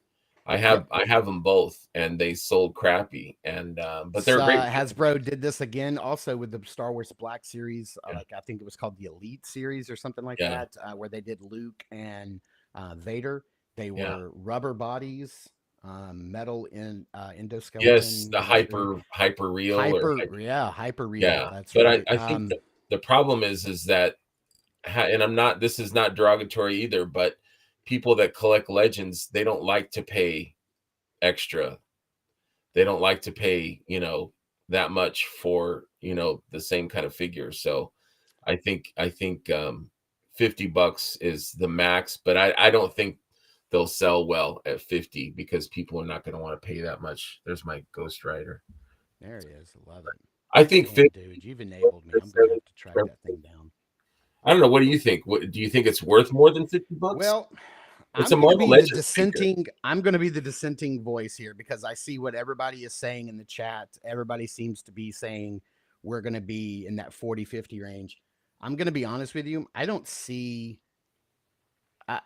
Yep. I have them both, and they sold crappy. And but they're great figures. Hasbro did this again also with the Star Wars Black series. Yeah, Like I think it was called the Elite series or something like yeah, that, where they did Luke and Vader. They yeah. were rubber bodies, metal in Yes, endoskeleton, the whatever. hyper real or Hyper real. yeah. That's But right. I think the problem is that and I'm not this is not derogatory either, but people that collect legends, they don't like to pay extra. They don't like to pay, that much for, the same kind of figure. So I think $50 is the max, but I don't think they'll sell well at 50 because people are not going to want to pay that much. There's my Ghost Rider. There he is. I love it. I think Man, 50. dude, you've enabled me. I'm gonna have to track that thing down. I don't know. What do you think? What do you think it's worth more than $50? Well, It's a Marvel Legends figure. I'm going to be the dissenting voice here because I see what everybody is saying in the chat. Everybody seems to be saying we're going to be in that 40-50 range. I'm going to be honest with you. I don't see I,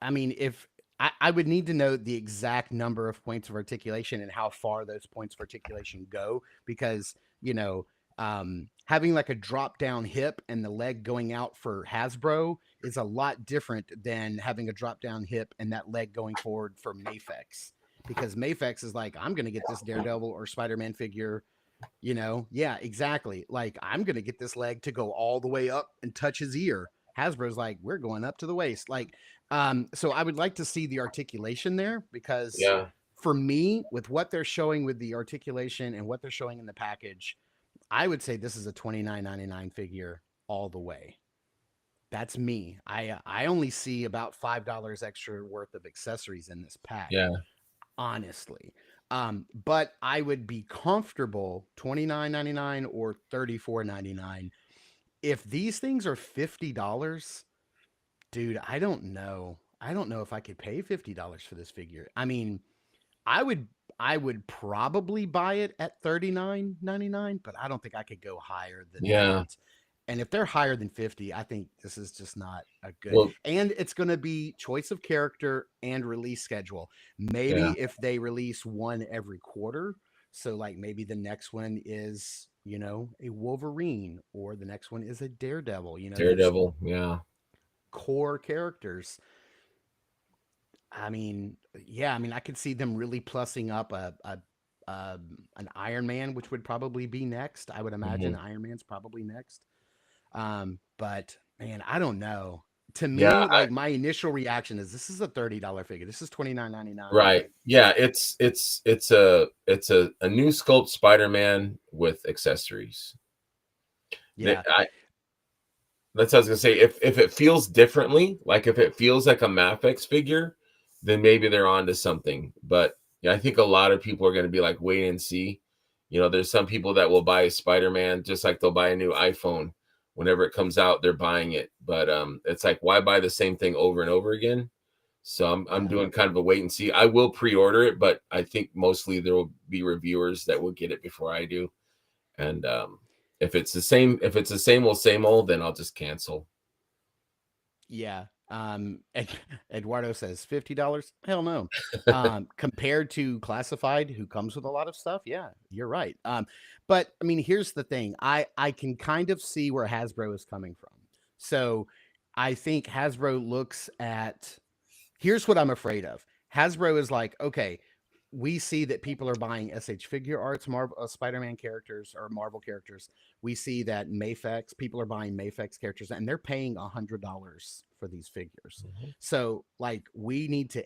I mean, if I would need to know the exact number of points of articulation and how far those points of articulation go, because having like a drop down hip and the leg going out for Hasbro is a lot different than having a drop down hip and that leg going forward for Mafex. Because Mafex is like, I'm going to get this Daredevil or Spider Man figure. Yeah, exactly. Like, I'm going to get this leg to go all the way up and touch his ear. Hasbro's like, we're going up to the waist. Like, so I would like to see the articulation there, because Yeah. for me, with what they're showing with the articulation and what they're showing in the package, I would say this is a $29.99 figure all the way. That's me. I only see about $5 extra worth of accessories in this pack, Yeah. honestly. But I would be comfortable $29.99 or $34.99. If these things are $50, dude, I don't know. I don't know if I could pay $50 for this figure. I mean, I would I would probably buy it at $39.99, but I don't think I could go higher than Yeah. that. And if they're higher than 50, I think this is just not a good. Well, And it's going to be choice of character and release schedule. yeah, Maybe if they release one every quarter, so like maybe the next one is, a Wolverine, or the next one is a Daredevil, those Daredevil. Yeah. core characters. I mean, yeah, I mean, I could see them really plussing up an Iron Man, which would probably be next. I would imagine Hmm. Iron Man's probably next. But man, I don't know. To Yeah. me, like my initial reaction is this is a $30 figure. This is $29.99. Right. Yeah. It's a new sculpt Spider-Man with accessories. Yeah, That's what I was gonna say. If it feels differently, like if it feels like a Mafex figure, then maybe they're on to something. But yeah, I think a lot of people are gonna be like, wait and see. There's some people that will buy a Spider-Man just like they'll buy a new iPhone. Whenever it comes out, they're buying it. But it's like, why buy the same thing over and over again? So I'm yeah, doing kind of a wait and see. I will pre-order it, but I think mostly there will be reviewers that will get it before I do. And if it's the same old, then I'll just cancel. yeah. Eduardo says $50. Hell no. Compared to classified, who comes with a lot of stuff, yeah, you're right. But I mean, here's the thing. I can kind of see where Hasbro is coming from. So I think Hasbro looks at here's what I'm afraid of. Hasbro is like, okay, we see that people are buying SH figure arts, Marvel Spider-Man characters or Marvel characters. We see that Mafex people are buying Mafex characters, and they're paying $100 for these figures. Mhm. So, like, we need to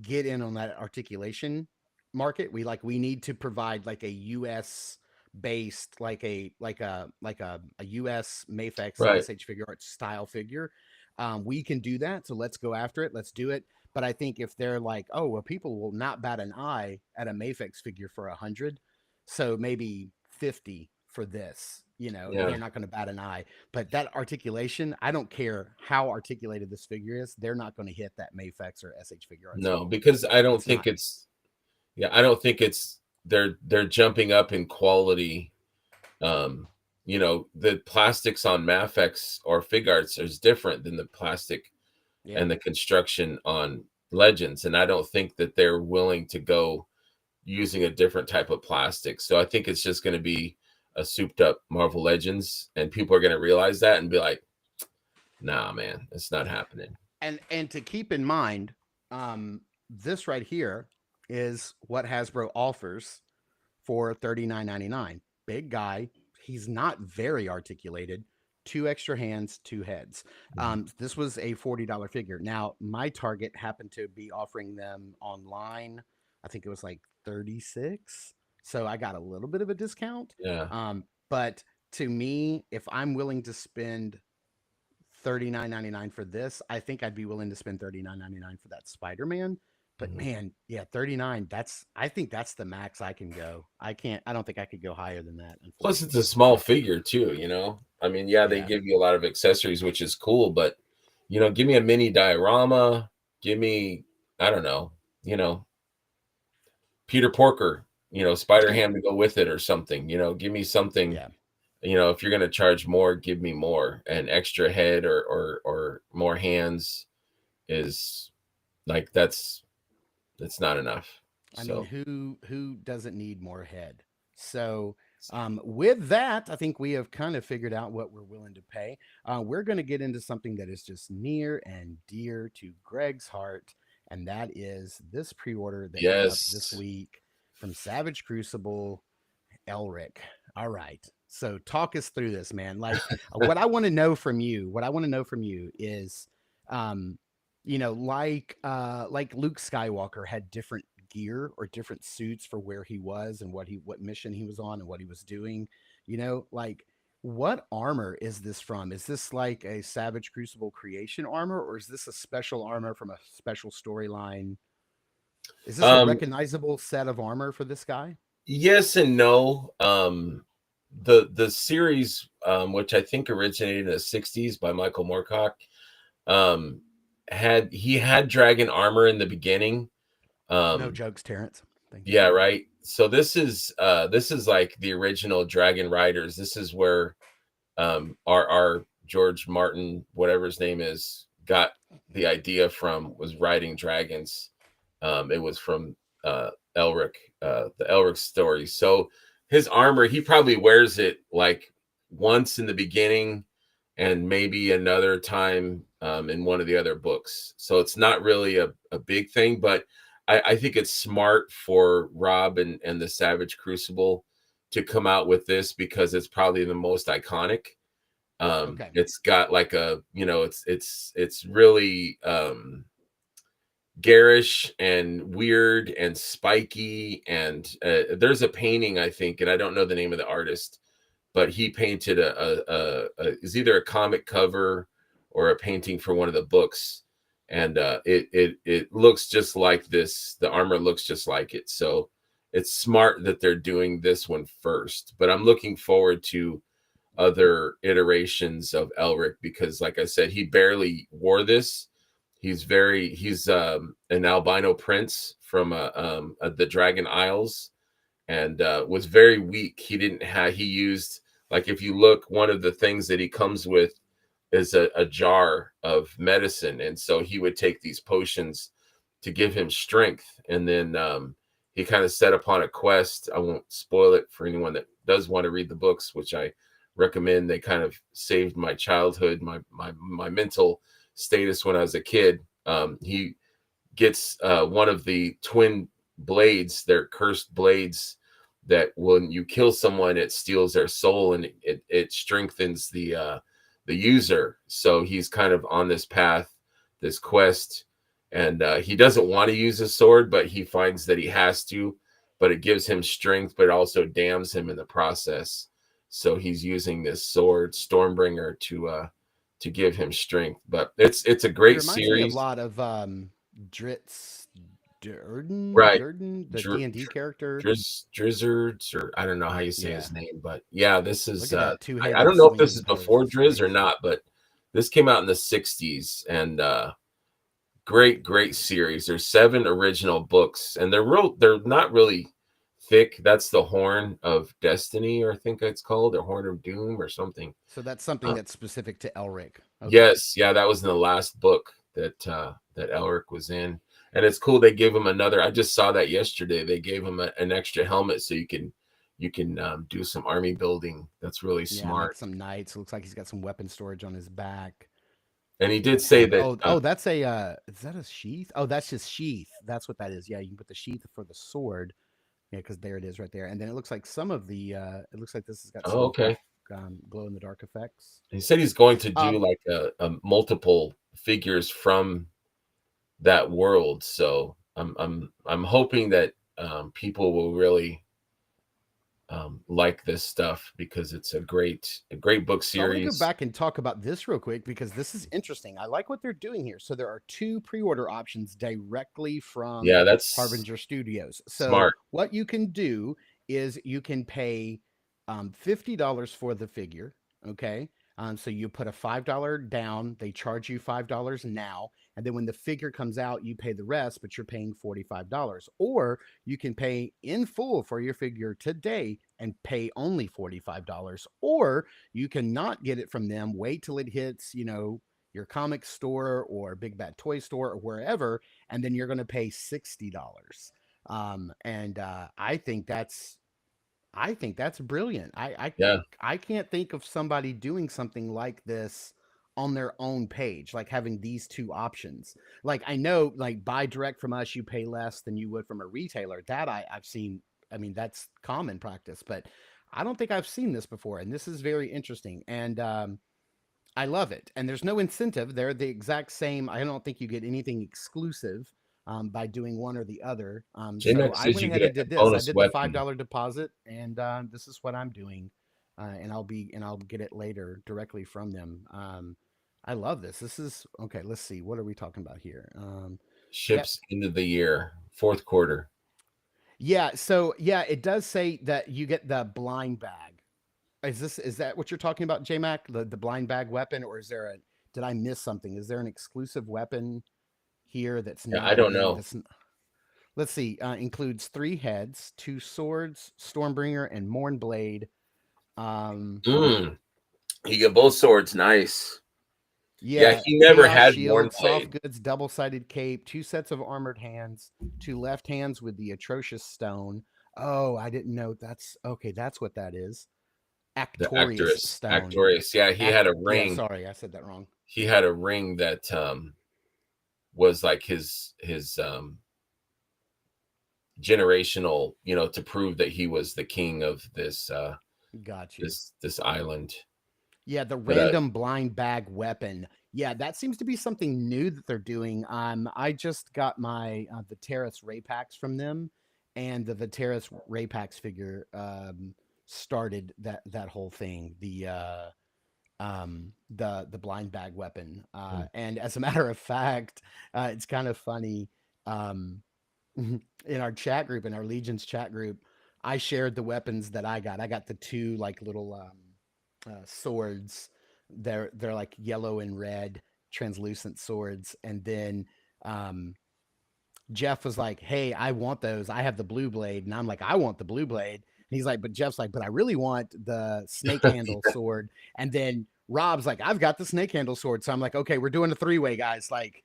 get in on that articulation market. We need to provide like a U.S. based, like a U.S. Mafex Right. SH figure art style figure. We can do that, so let's go after it. Let's do it. But I think if they're like, oh, well, people will not bat an eye at a Mafex figure for 100, so maybe 50 for this, Yeah. they're not going to bat an eye. But that articulation, I don't care how articulated this figure is, they're not going to hit that Mafex or SH figure arts No, level. because I don't It's think not. it's yeah, I don't think it's they're jumping up in quality. Um, the plastics on Mafex or Fig Arts is different than the plastic Yeah. and the construction on Legends, and I don't think that they're willing to go using a different type of plastic. So I think it's just going to be a souped up Marvel Legends, and people are going to realize that and be like, "Nah, man, it's not happening." And to keep in mind, this right here is what Hasbro offers for $39.99. Big guy. He's not very articulated. Two extra hands, two heads. Mhm. This was a $40 figure. Now, my Target happened to be offering them online. I think it was like 36. So I got a little bit of a discount. Yeah. But to me, if I'm willing to spend $39.99 for this, I think I'd be willing to spend $39.99 for that Spider-Man. But Mhm. man, yeah, 39, I think that's the max I can go. I don't think I could go higher than that, Plus, it's a unfortunately. small figure too. I mean, yeah, they Yeah. give you a lot of accessories, which is cool, but give me a mini diorama. Give me, I don't know, you know, Peter Porker, Spider Ham to go with it or something. Give me something. Yeah. If you're gonna charge more, give me more. An extra head or more hands is like that's not enough. I mean, So who doesn't need more head? So, with that, I think we have kind of figured out what we're willing to pay. We're going to get into something that is just near and dear to Greg's heart, and that is this pre-order that went up this yes, week from Savage Crucible, Elric. All right. So talk us through this, man. Like what I want to know from you, is um like Luke Skywalker had different gear or different suits for where he was and what mission he was on and what he was doing, like what armor is this from? Is this like a Savage Crucible creation armor, or is this a special armor from a special storyline? Is this a um, recognizable set of armor for this guy? yes and no. The series, which I think originated in the '60s by Michael Moorcock, um, had dragon armor in the beginning. No Um, jokes, Terrence. Thank you. yeah, right. So this is like the original Dragon Riders. This is where our George Martin, whatever his name is, got the idea from was riding dragons. It was from Elric, the Elric story. So his armor, he probably wears it like once in the beginning and maybe another time in one of the other books. So it's not really a big thing, but I think it's smart for Rob and the Savage Crucible to come out with this because it's probably the most iconic. Okay. It's got like a, it's really garish and weird and spiky. And there's a painting, I think, and I don't know the name of the artist, but he painted is either a comic cover or a painting for one of the books, and it looks just like this. The armor looks just like it, so it's smart that they're doing this one first. But I'm looking forward to other iterations of Elric because, like I said, he barely wore this. He's an albino prince from the Dragon Isles, and was very weak. He used, like, if you look, one of the things that he comes with is a jar of medicine, and so he would take these potions to give him strength. And then he kind of set upon a quest. I won't spoil it for anyone that does want to read the books, which I recommend. They kind of saved my childhood, my mental status when I was a kid. He gets one of the twin blades, they're cursed blades, that when you kill someone, it steals their soul, and it strengthens the user. So he's kind of on this path, this quest, and he doesn't want to use his sword, but he finds that he has to. But it gives him strength, but it also damns him in the process. So he's using this sword, Stormbringer, to give him strength. But it's a It great reminds me a series, lot of Dritz right? Durden, the Dr- D&D character. Drizzards, or I don't know how you say Yeah. his name, but yeah, this Look is at that I two-handed don't know if this swinging is pose. before It's Drizz or crazy. not, but this came out in the 60s, and great series. There's 7 original books, and they're not really thick. That's the Horn of Destiny, or I think it's called, or Horn of Doom or something. So that's something Uh, that's specific to Elric. Okay. yes, yeah, that was in the last book that Elric was in. And it's cool they gave him another. I just saw that yesterday. They gave him an extra helmet so you can do some army building. That's really Yeah, make smart. some knights. It looks like he's got some weapon storage on his back. And he did say And that that's a is that a sheath? Oh, that's just sheath. That's what that is. Yeah, you can put the sheath for the sword. Yeah, because there it is right there. And then it looks like some of the it looks like this has got oh, some okay. glow in the dark effects. He said he's going to do Um, like a multiple figures from that world. So I'm hoping that people will really like this stuff because it's a great book So I want to go series. back and talk about this real quick because this is interesting. I like what they're doing here. So there are two pre-order options directly from Yeah, that's Harbinger Studios. So smart. what you can do is you can pay $50 for the figure. Okay. So you put a $5 down. They charge you $5 now. And then when the figure comes out, you pay the rest, but you're paying $45. Or you can pay in full for your figure today and pay only $45. Or you cannot get it from them. Wait till it hits, your comic store or Big Bad Toy Store or wherever, and then you're going to pay $60. And I think that's brilliant. Yeah, I can't think of somebody doing something like this on their own page, like having these two options. Like I know, like buy direct from us, you pay less than you would from a retailer. That I've seen. I mean, that's common practice, but I don't think I've seen this before, and this is very interesting. And I love it. And there's no incentive. They're the exact same. I don't think you get anything exclusive by doing one or the other. So J-Max I says went you ahead get and a did this. I bonus did the weapon. $5 deposit, and this is what I'm doing. And I'll get it later directly from them. I love this. This is okay. Let's see. What are we talking about here? Yep. Ships into the year, fourth quarter. Yeah. So yeah, it does say that you get the blind bag. Is that what you're talking about, JMac? The blind bag weapon, or is there a did I miss something? Is there an exclusive weapon here that's Yeah, I not don't in know. this? Let's see. Includes three heads, two swords, Stormbringer, and Mornblade. Um, Mm. You get both swords. Nice. Yeah, Yeah, he never chaos had one shield, soft blade. goods, double-sided cape, two sets of armored hands, two left hands with the atrocious stone. Oh, I didn't know. That's okay. That's what that is. The Actorious actress, stone. Actorius. Yeah, he had a Yeah, ring. sorry, I said that wrong. He had a ring that was like his generational, to prove that he was the king of this Got you. this island. Yeah, the But random blind bag weapon. Yeah, that seems to be something new that they're doing. I just got my Viteris Ray packs from them, and the Viteris Ray packs figure started that whole thing. The blind bag weapon. And as a matter of fact, it's kind of funny. Um, in our chat group, in our Legions chat group, I shared the weapons that I got. I got the two like little swords. They're like yellow and red translucent swords, and then um, Jeff was like, "Hey, I want those. I have the blue blade," and I'm like, "I want the blue blade." And he's like, "But Jeff's like, but I really want the snake handle sword." And then Rob's like, "I've got the snake handle sword." So I'm like, "Okay, we're doing a three-way, guys. Like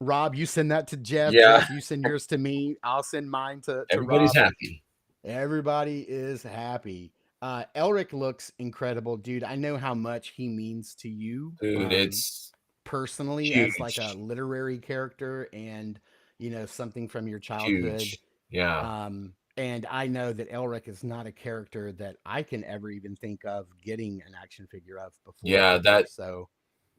Rob, you send that to Jeff. yeah, Jeff, you send yours to me. I'll send mine to everybody's Rob, and happy. everybody is happy." Elric looks incredible, dude. I know how much he means to you. Dude, it's Personally, as like a huge. literary character, and something from your childhood. Huge. Yeah. And I know that Elric is not a character that I can ever even think of getting an action figure of before Yeah, ever. that So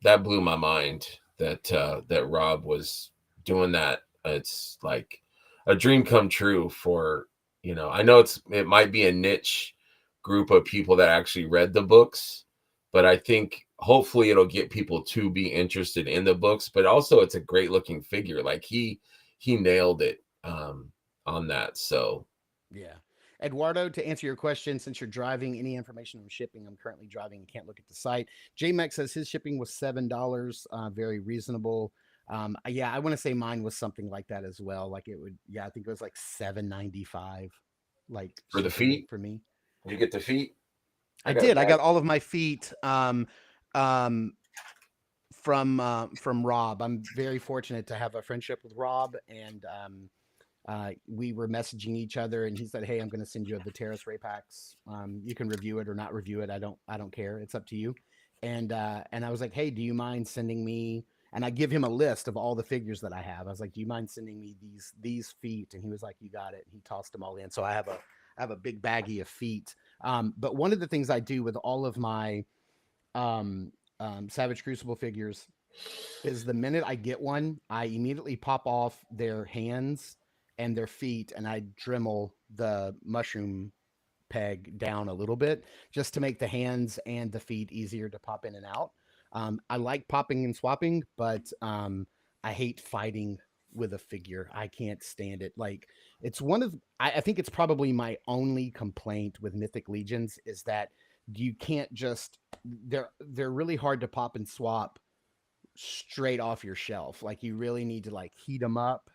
that blew my mind that that Rob was doing that. It's like a dream come true for, I know it might be a niche group of people that actually read the books, but I think hopefully it'll get people to be interested in the books, but also it's a great looking figure. Like he nailed it on that. So yeah. Eduardo, to answer your question, since you're driving, any information on shipping? I'm currently driving and can't look at the site. JMax says his shipping was $7, very reasonable. Yeah, I want to say mine was something like that as well. Like it would, yeah, I think it was like 7.95, like for the shipping feet, for me. did you get the feet? I I got a did. I bag. got all of my feet um, from Rob. I'm very fortunate to have a friendship with Rob, and we were messaging each other, and he said, "Hey, I'm going to send you the Terrace Ray packs. You can review it or not review it. I don't care. It's up to you." And I was like, "Hey, do you mind sending me?" And I give him a list of all the figures that I have. I was like, "Do you mind sending me these feet?" And he was like, "You got it." He tossed them all in. So I have a big baggie of feet. But one of the things I do with all of my um, Savage Crucible figures is the minute I get one, I immediately pop off their hands and their feet, and I Dremel the mushroom peg down a little bit just to make the hands and the feet easier to pop in and out. I like popping and swapping, but I hate fighting with a figure. I can't stand it. Like it's one of I think it's probably my only complaint with Mythic Legions is that you can't just they're really hard to pop and swap straight off your shelf. Like you really need to like heat them up,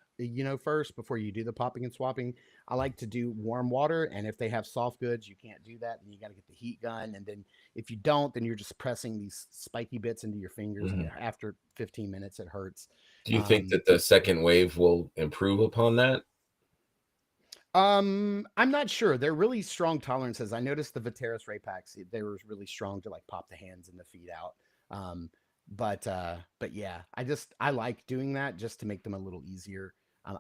first before you do the popping and swapping. I like to do warm water, and if they have soft goods, you can't do that. And you got to get the heat gun, and then if you don't, then you're just pressing these spiky bits into your fingers, and Mhm. after 15 minutes, it hurts. Do you think Um, that the second wave will improve upon that? I'm not sure. They're really strong tolerances. I noticed the Viteris Ray packs, they were really strong to like pop the hands and the feet out. Um, but yeah, I like doing that just to make them a little easier.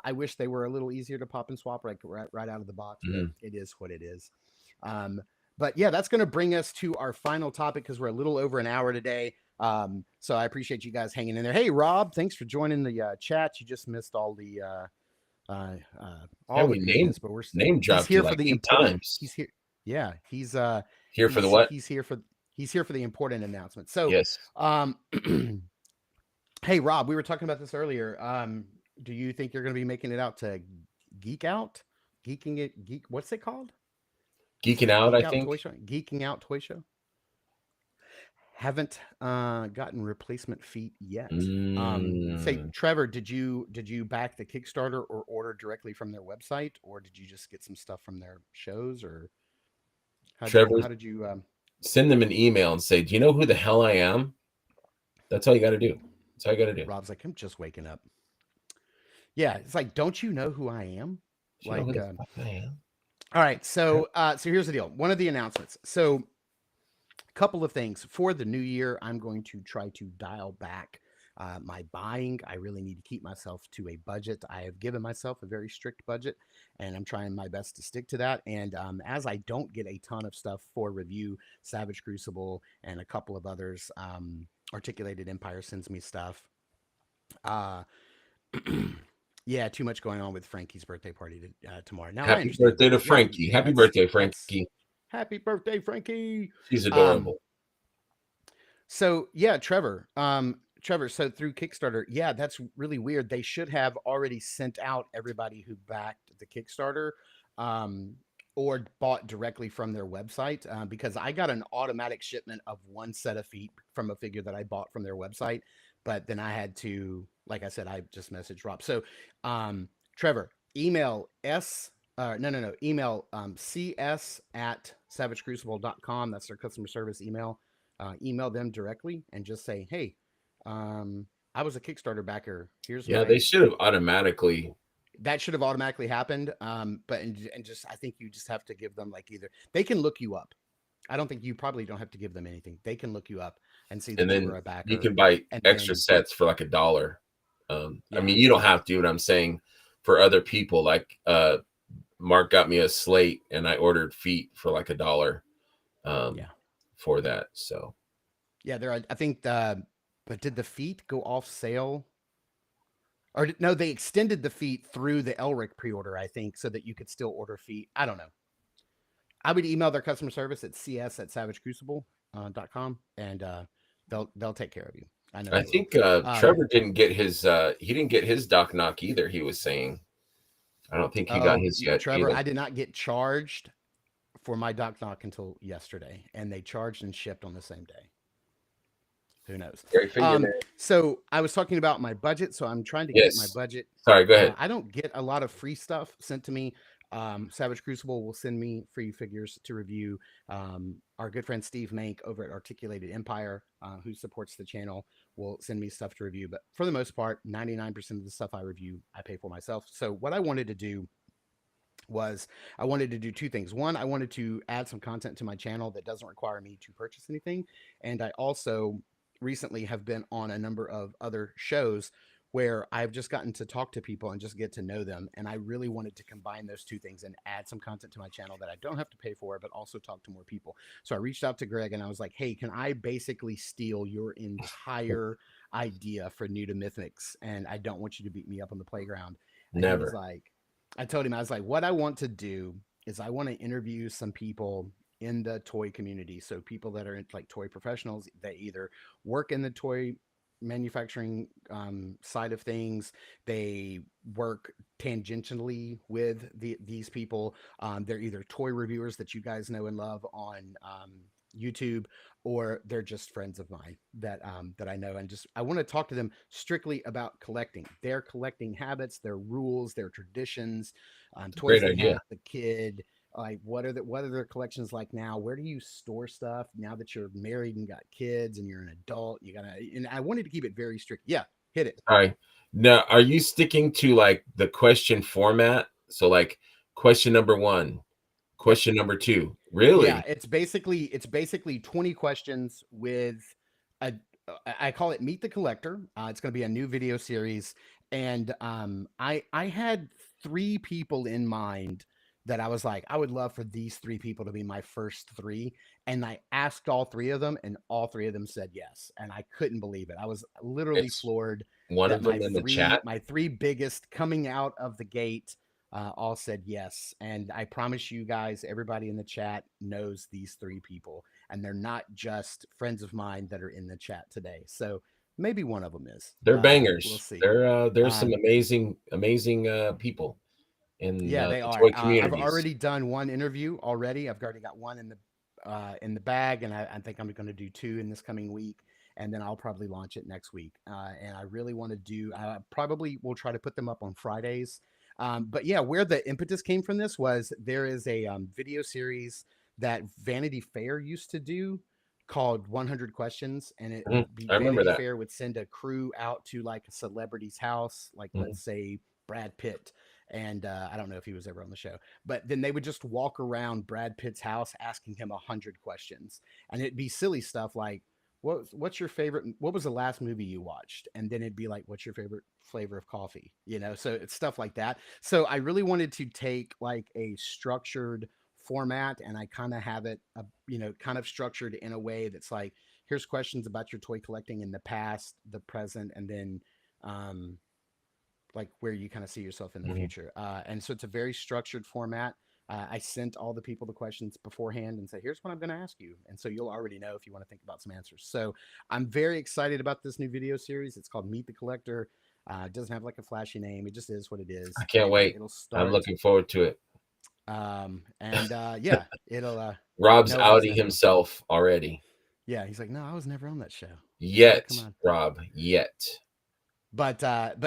I wish they were a little easier to pop and swap right out of the box, but Mhm. it is what it is. Um, but yeah, that's going to bring us to our final topic because we're a little over an hour today. So I appreciate you guys hanging in there. Hey, Rob, thanks for joining the chat. You just missed uh, Yeah, all the we goodness, but name he's dropped you here for like the 8 important. times. He's here. Yeah, Here for the what? he's here for the important announcement. So, Yes. um, hey Rob, we were talking about this earlier. Do you think you're going to be making it out to Geek Out? What's it called? Geeking out, I Geek Out Toy think. Show? Geeking Out Toy Show? Haven't gotten replacement feet yet. Say, Mm. Trevor, did you back the Kickstarter or order directly from their website, or did you just get some stuff from their shows, or how Trevor did you? send them an email and say, "Do you know who the hell I am?" That's all you got to do. That's all you got to do. Rob's like, I'm just waking up. Yeah, it's like, don't you know who I am? Do you know who Like, the fuck I am? all right. So here's the deal. One of the announcements. So, a couple of things for the new year. I'm going to try to dial back my buying. I really need to keep myself to a budget. I have given myself a very strict budget, and I'm trying my best to stick to that. And as I don't get a ton of stuff for review, Savage Crucible and a couple of others, Articulated Empire sends me stuff. Uh, yeah, too much going on with Frankie's birthday party tomorrow. Now I Happy understand birthday that. to Yeah, Frankie. Happy that's birthday, that's Frankie. happy birthday, Frankie. She's Um, adorable. so yeah, Trevor. So through Kickstarter, yeah, that's really weird. They should have already sent out everybody who backed the Kickstarter, um, or bought directly from their website, because I got an automatic shipment of one set of feet from a figure that I bought from their website, but then I had to, like I said, I just messaged Rob. So, Trevor, email s. No. Email cs at savagecrucible.com. That's their customer service email. Email them directly and just say, hey, I was a Kickstarter backer. Here's Yeah, my. they should have automatically. That should have automatically happened. But and just I think you just have to give them like either they can look you up. I don't think you probably don't have to give them anything. They can look you up and see And that you then were a you backer. can buy And extra then sets for like $1. I yeah, mean, you don't have to, but I'm saying for other people, like Mark got me a slate and I ordered feet for like $1 yeah, for that. So yeah. There, I think. But did the feet go off sale? Or no, they extended the feet through the Elric pre-order, I think, so that you could still order feet. I don't know. I would email their customer service at cs at savagecrucible.com, and they'll take care of you. I know I they will. think Trevor didn't get his Doc Knock either, he was saying. I don't think he got Oh, his yet Trevor, either. I did not get charged for my Doc Knock until yesterday, and they charged and shipped on the same day. Who knows? Great figure, man. So I was talking about my budget, so I'm trying to keep my Yes. budget. Sorry, go ahead. I don't get a lot of free stuff sent to me. Savage Crucible will send me free figures to review. Our good friend Steve Mank over at Articulated Empire, who supports the channel, will send me stuff to review. But for the most part, 99% of the stuff I review, I pay for myself. So what I wanted to do was I wanted to do two things. One, I wanted to add some content to my channel that doesn't require me to purchase anything. And I also recently have been on a number of other shows where I've just gotten to talk to people and just get to know them. And I really wanted to combine those two things and add some content to my channel that I don't have to pay for, but also talk to more people. So I reached out to Greg and I was like, hey, can I basically steal your entire idea for New to Mythics? And I don't want you to beat me up on the playground. And he was Never. like, I told him, I was like, what I want to do is I want to interview some people in the toy community. So people that are like toy professionals that either work in the toy manufacturing side of things, they work tangentially with these people. They're either toy reviewers that you guys know and love on YouTube, or they're just friends of mine that I know, and just I want to talk to them strictly about collecting, their collecting habits, their rules, their traditions, toys Great they had idea. as a kid. Like what are their collections like now? Where do you store stuff now that you're married and got kids and you're an adult? You gotta, and I wanted to keep it very strict. Yeah, hit it. All right. Now, are you sticking to like the question format? So like question number 1, Yep. question number 2. Yeah, Really? it's basically 20 questions with a I call it Meet the Collector. It's going to be a new video series, and I had three people in mind that I was like, I would love for these three people to be my first three, and I asked all three of them, and all three of them said yes, and I couldn't believe it. I was literally It's floored one that of them in the chat. my three biggest coming out of the gate all said yes. And I promise you guys, everybody in the chat knows these three people, and they're not just friends of mine that are in the chat today. So maybe one of them is. They're We'll bangers. see. There's some Um, amazing people in yeah, they the are. toy I've communities. already done one interview already. I've already got one in the bag, and I think I'm going to do two in this coming week, and then I'll probably launch it next week. And I really want to do. I probably will try to put them up on Fridays. But yeah, where the impetus came from this was there is a video series that Vanity Fair used to do called 100 Questions. And it Mhm. would be I remember Vanity that. Fair would send a crew out to like a celebrity's house, like Mhm. let's say Brad Pitt. And I don't know if he was ever on the show, but then they would just walk around Brad Pitt's house asking him 100 questions. And it'd be silly stuff like, what's your favorite? What was the last movie you watched? And then it'd be like, what's your favorite flavor of coffee? So it's stuff like that. So I really wanted to take like a structured format, and I kind of have it, kind of structured in a way that's like, here's questions about your toy collecting in the past, the present, and then um, like where you kind of see yourself in the Mhm. future. And so it's a very structured format. I sent all the people the questions beforehand and said, here's what I'm going to ask you. And so you'll already know if you want to think about some answers. So I'm very excited about this new video series. It's called Meet the Collector. It doesn't have like a flashy name. It just is what it I is. can't wait. It'll I'm start. looking forward to it. And yeah, it'll, Rob's no, I was outing never, himself already. yeah, he's like, no, I was never on that show. It's like, come Yet, on. Rob, yet. But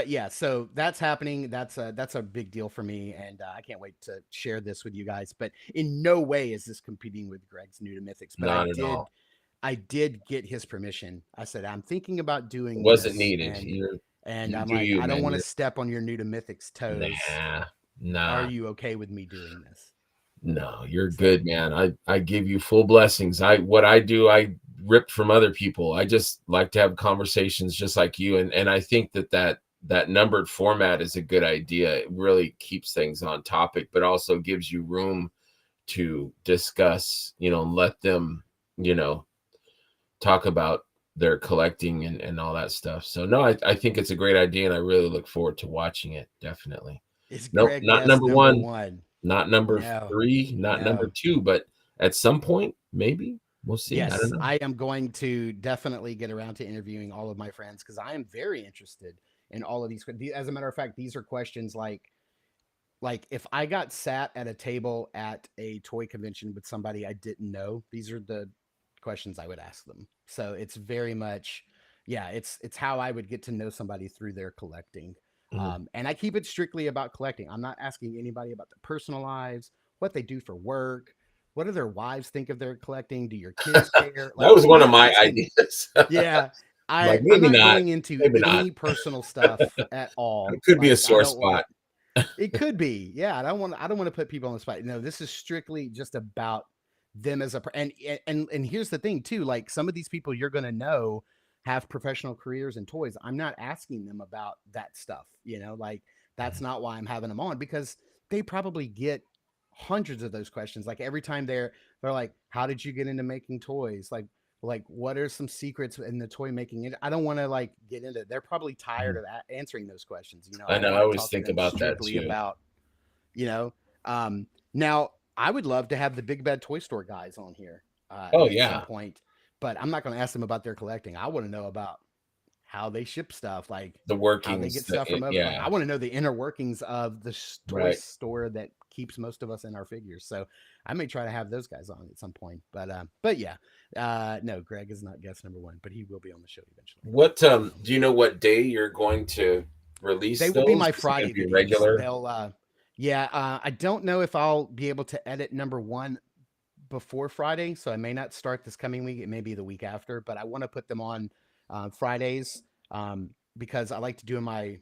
yeah, so that's happening. That's a big deal for me, and I can't wait to share this with you guys. But in no way is this competing with Greg's New to Mythics. But Not at all. I did get his permission. I said I'm thinking about It doing wasn't this, needed. and You I'm do like, you, I don't man. want to step on your New to Mythics toes. Nah, Are nah. you okay with me doing this? No, you're So good, man. I give you full blessings. What I do, I rip from other people. I just like to have conversations just like you, and I think that numbered format is a good idea. It really keeps things on topic, but also gives you room to discuss, and let them, you know, talk about their collecting and all that stuff. So no, I think it's a great idea, and I really look forward to watching it. Definitely. is Nope, Greg not guest number number one, one? not number No, three, not number no. two, but at some point, maybe we'll see. I don't Yes, know. I am going to definitely get around to interviewing all of my friends because I am very interested in all of these. As a matter of fact, these are questions like if I got sat at a table at a toy convention with somebody I didn't know, these are the questions I would ask them. So it's very much, yeah, it's how I would get to know somebody through their collecting. Mhm. And I keep it strictly about collecting. I'm not asking anybody about their personal lives, what they do for work, what do their wives think of their collecting? Do your kids care? That Like was I'm one of not my asking. ideas. Yeah, Like I'm maybe not not, going into maybe not. any personal stuff at all. It could be a Like I sore don't want spot. to. It could be. Yeah, I don't want to put people on the spot. No, this is strictly just about them as a and here's the thing too, like some of these people you're going to know have professional careers in toys. I'm not asking them about that stuff, like that's not why I'm having them on because they probably get hundreds of those questions like every time they're like how did you get into making toys, like what are some secrets in the toy making. I don't want to like get into it. They're probably tired Mhm. of answering those questions. I I know. I want to always talk to think them about that strictly too. about you know now I would love to have the big bad toy store guys on here Oh at some yeah, point, but I'm not going to ask them about their collecting. I want to know about how they ship stuff, like the how they workings. get stuff from other, like Yeah, I want to know the inner workings of the toy right. store that keeps most of us in our figures. So I may try to have those guys on at some point, but yeah, no, Greg is not guest number one, but he will be on the show eventually. What um do you know what day you're going to release they will be those? my Is it going Friday to be videos. regular? They'll yeah, I don't know if I'll be able to edit number one before Friday, so I may not start this coming week. It may be the week after, but I want to put them on Fridays because I like to do my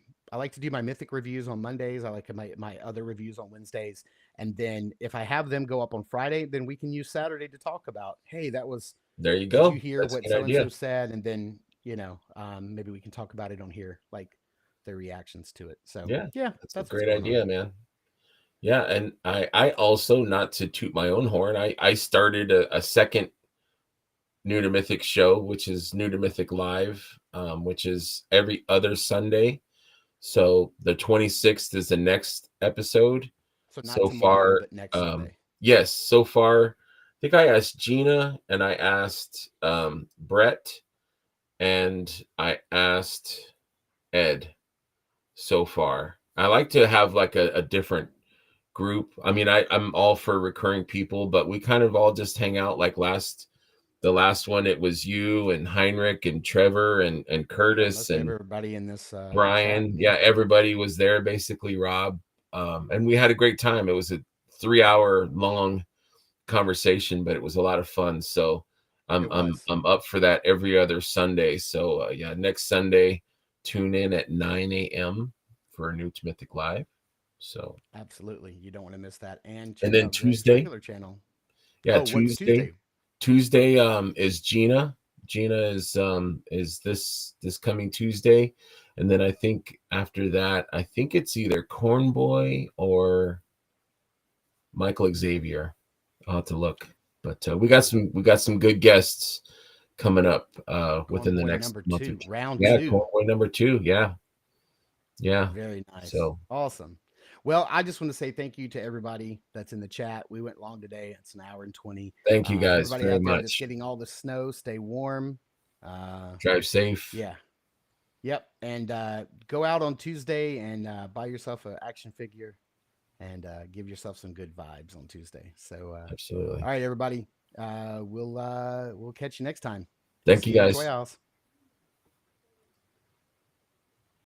mythic reviews on Mondays. I like my other reviews on Wednesdays, and then if I have them go up on Friday, then we can use Saturday to talk about. Hey, that was. There you Did you go. hear That's a what good so and so idea. said? And then maybe we can talk about it on here, like their reactions to it. So Yeah, yeah, that's a that's what's great going on. idea, man. Yeah, and I also, not to toot my own horn, I started a second New to Mythic show, which is New to Mythic Live, which is every other Sunday. So the 26th is the next episode. So not So tomorrow, far, but next Sunday. yes, so far, I think I asked Gina and I asked Brett and I asked Ed so far. I like to have like a different group. I mean, I'm all for recurring people, but we kind of all just hang out like the last one. It was you and Heinrich and Trevor and Yeah, Curtis most and everybody in this chat. Brian. Yeah. Yeah, everybody was there basically, Rob. And we had a great time. It was a 3 hour long conversation, but it was a lot of fun. So It was. I'm up for that every other Sunday. So yeah, next Sunday, tune in at 9 a.m. for a new to Mythic Live. So Absolutely. You don't want to miss that. And and check then out Greg's Tuesday, regular channel. yeah, Oh, what's Tuesday. Tuesday? Tuesday is Gina. Gina is this coming Tuesday. And then I think after that, I think it's either Cornboy or Michael Xavier. I'll have to look. But we got some good guests coming up Corn within the Boy next number month or two, two. round Yeah, two. Cornboy number 2. Yeah. Yeah. Very nice. So Awesome. Well, I just want to say thank you to everybody that's in the chat. We went long today. It's an hour and 20. thank you guys Everybody very out there that's much. getting all the snow, stay warm. Uh, Drive safe. yeah. Yep. And go out on Tuesday and buy yourself an action figure and give yourself some good vibes on Tuesday. So, Absolutely. all right, everybody. We'll catch you next time. Thank See you you in the toy guys. house.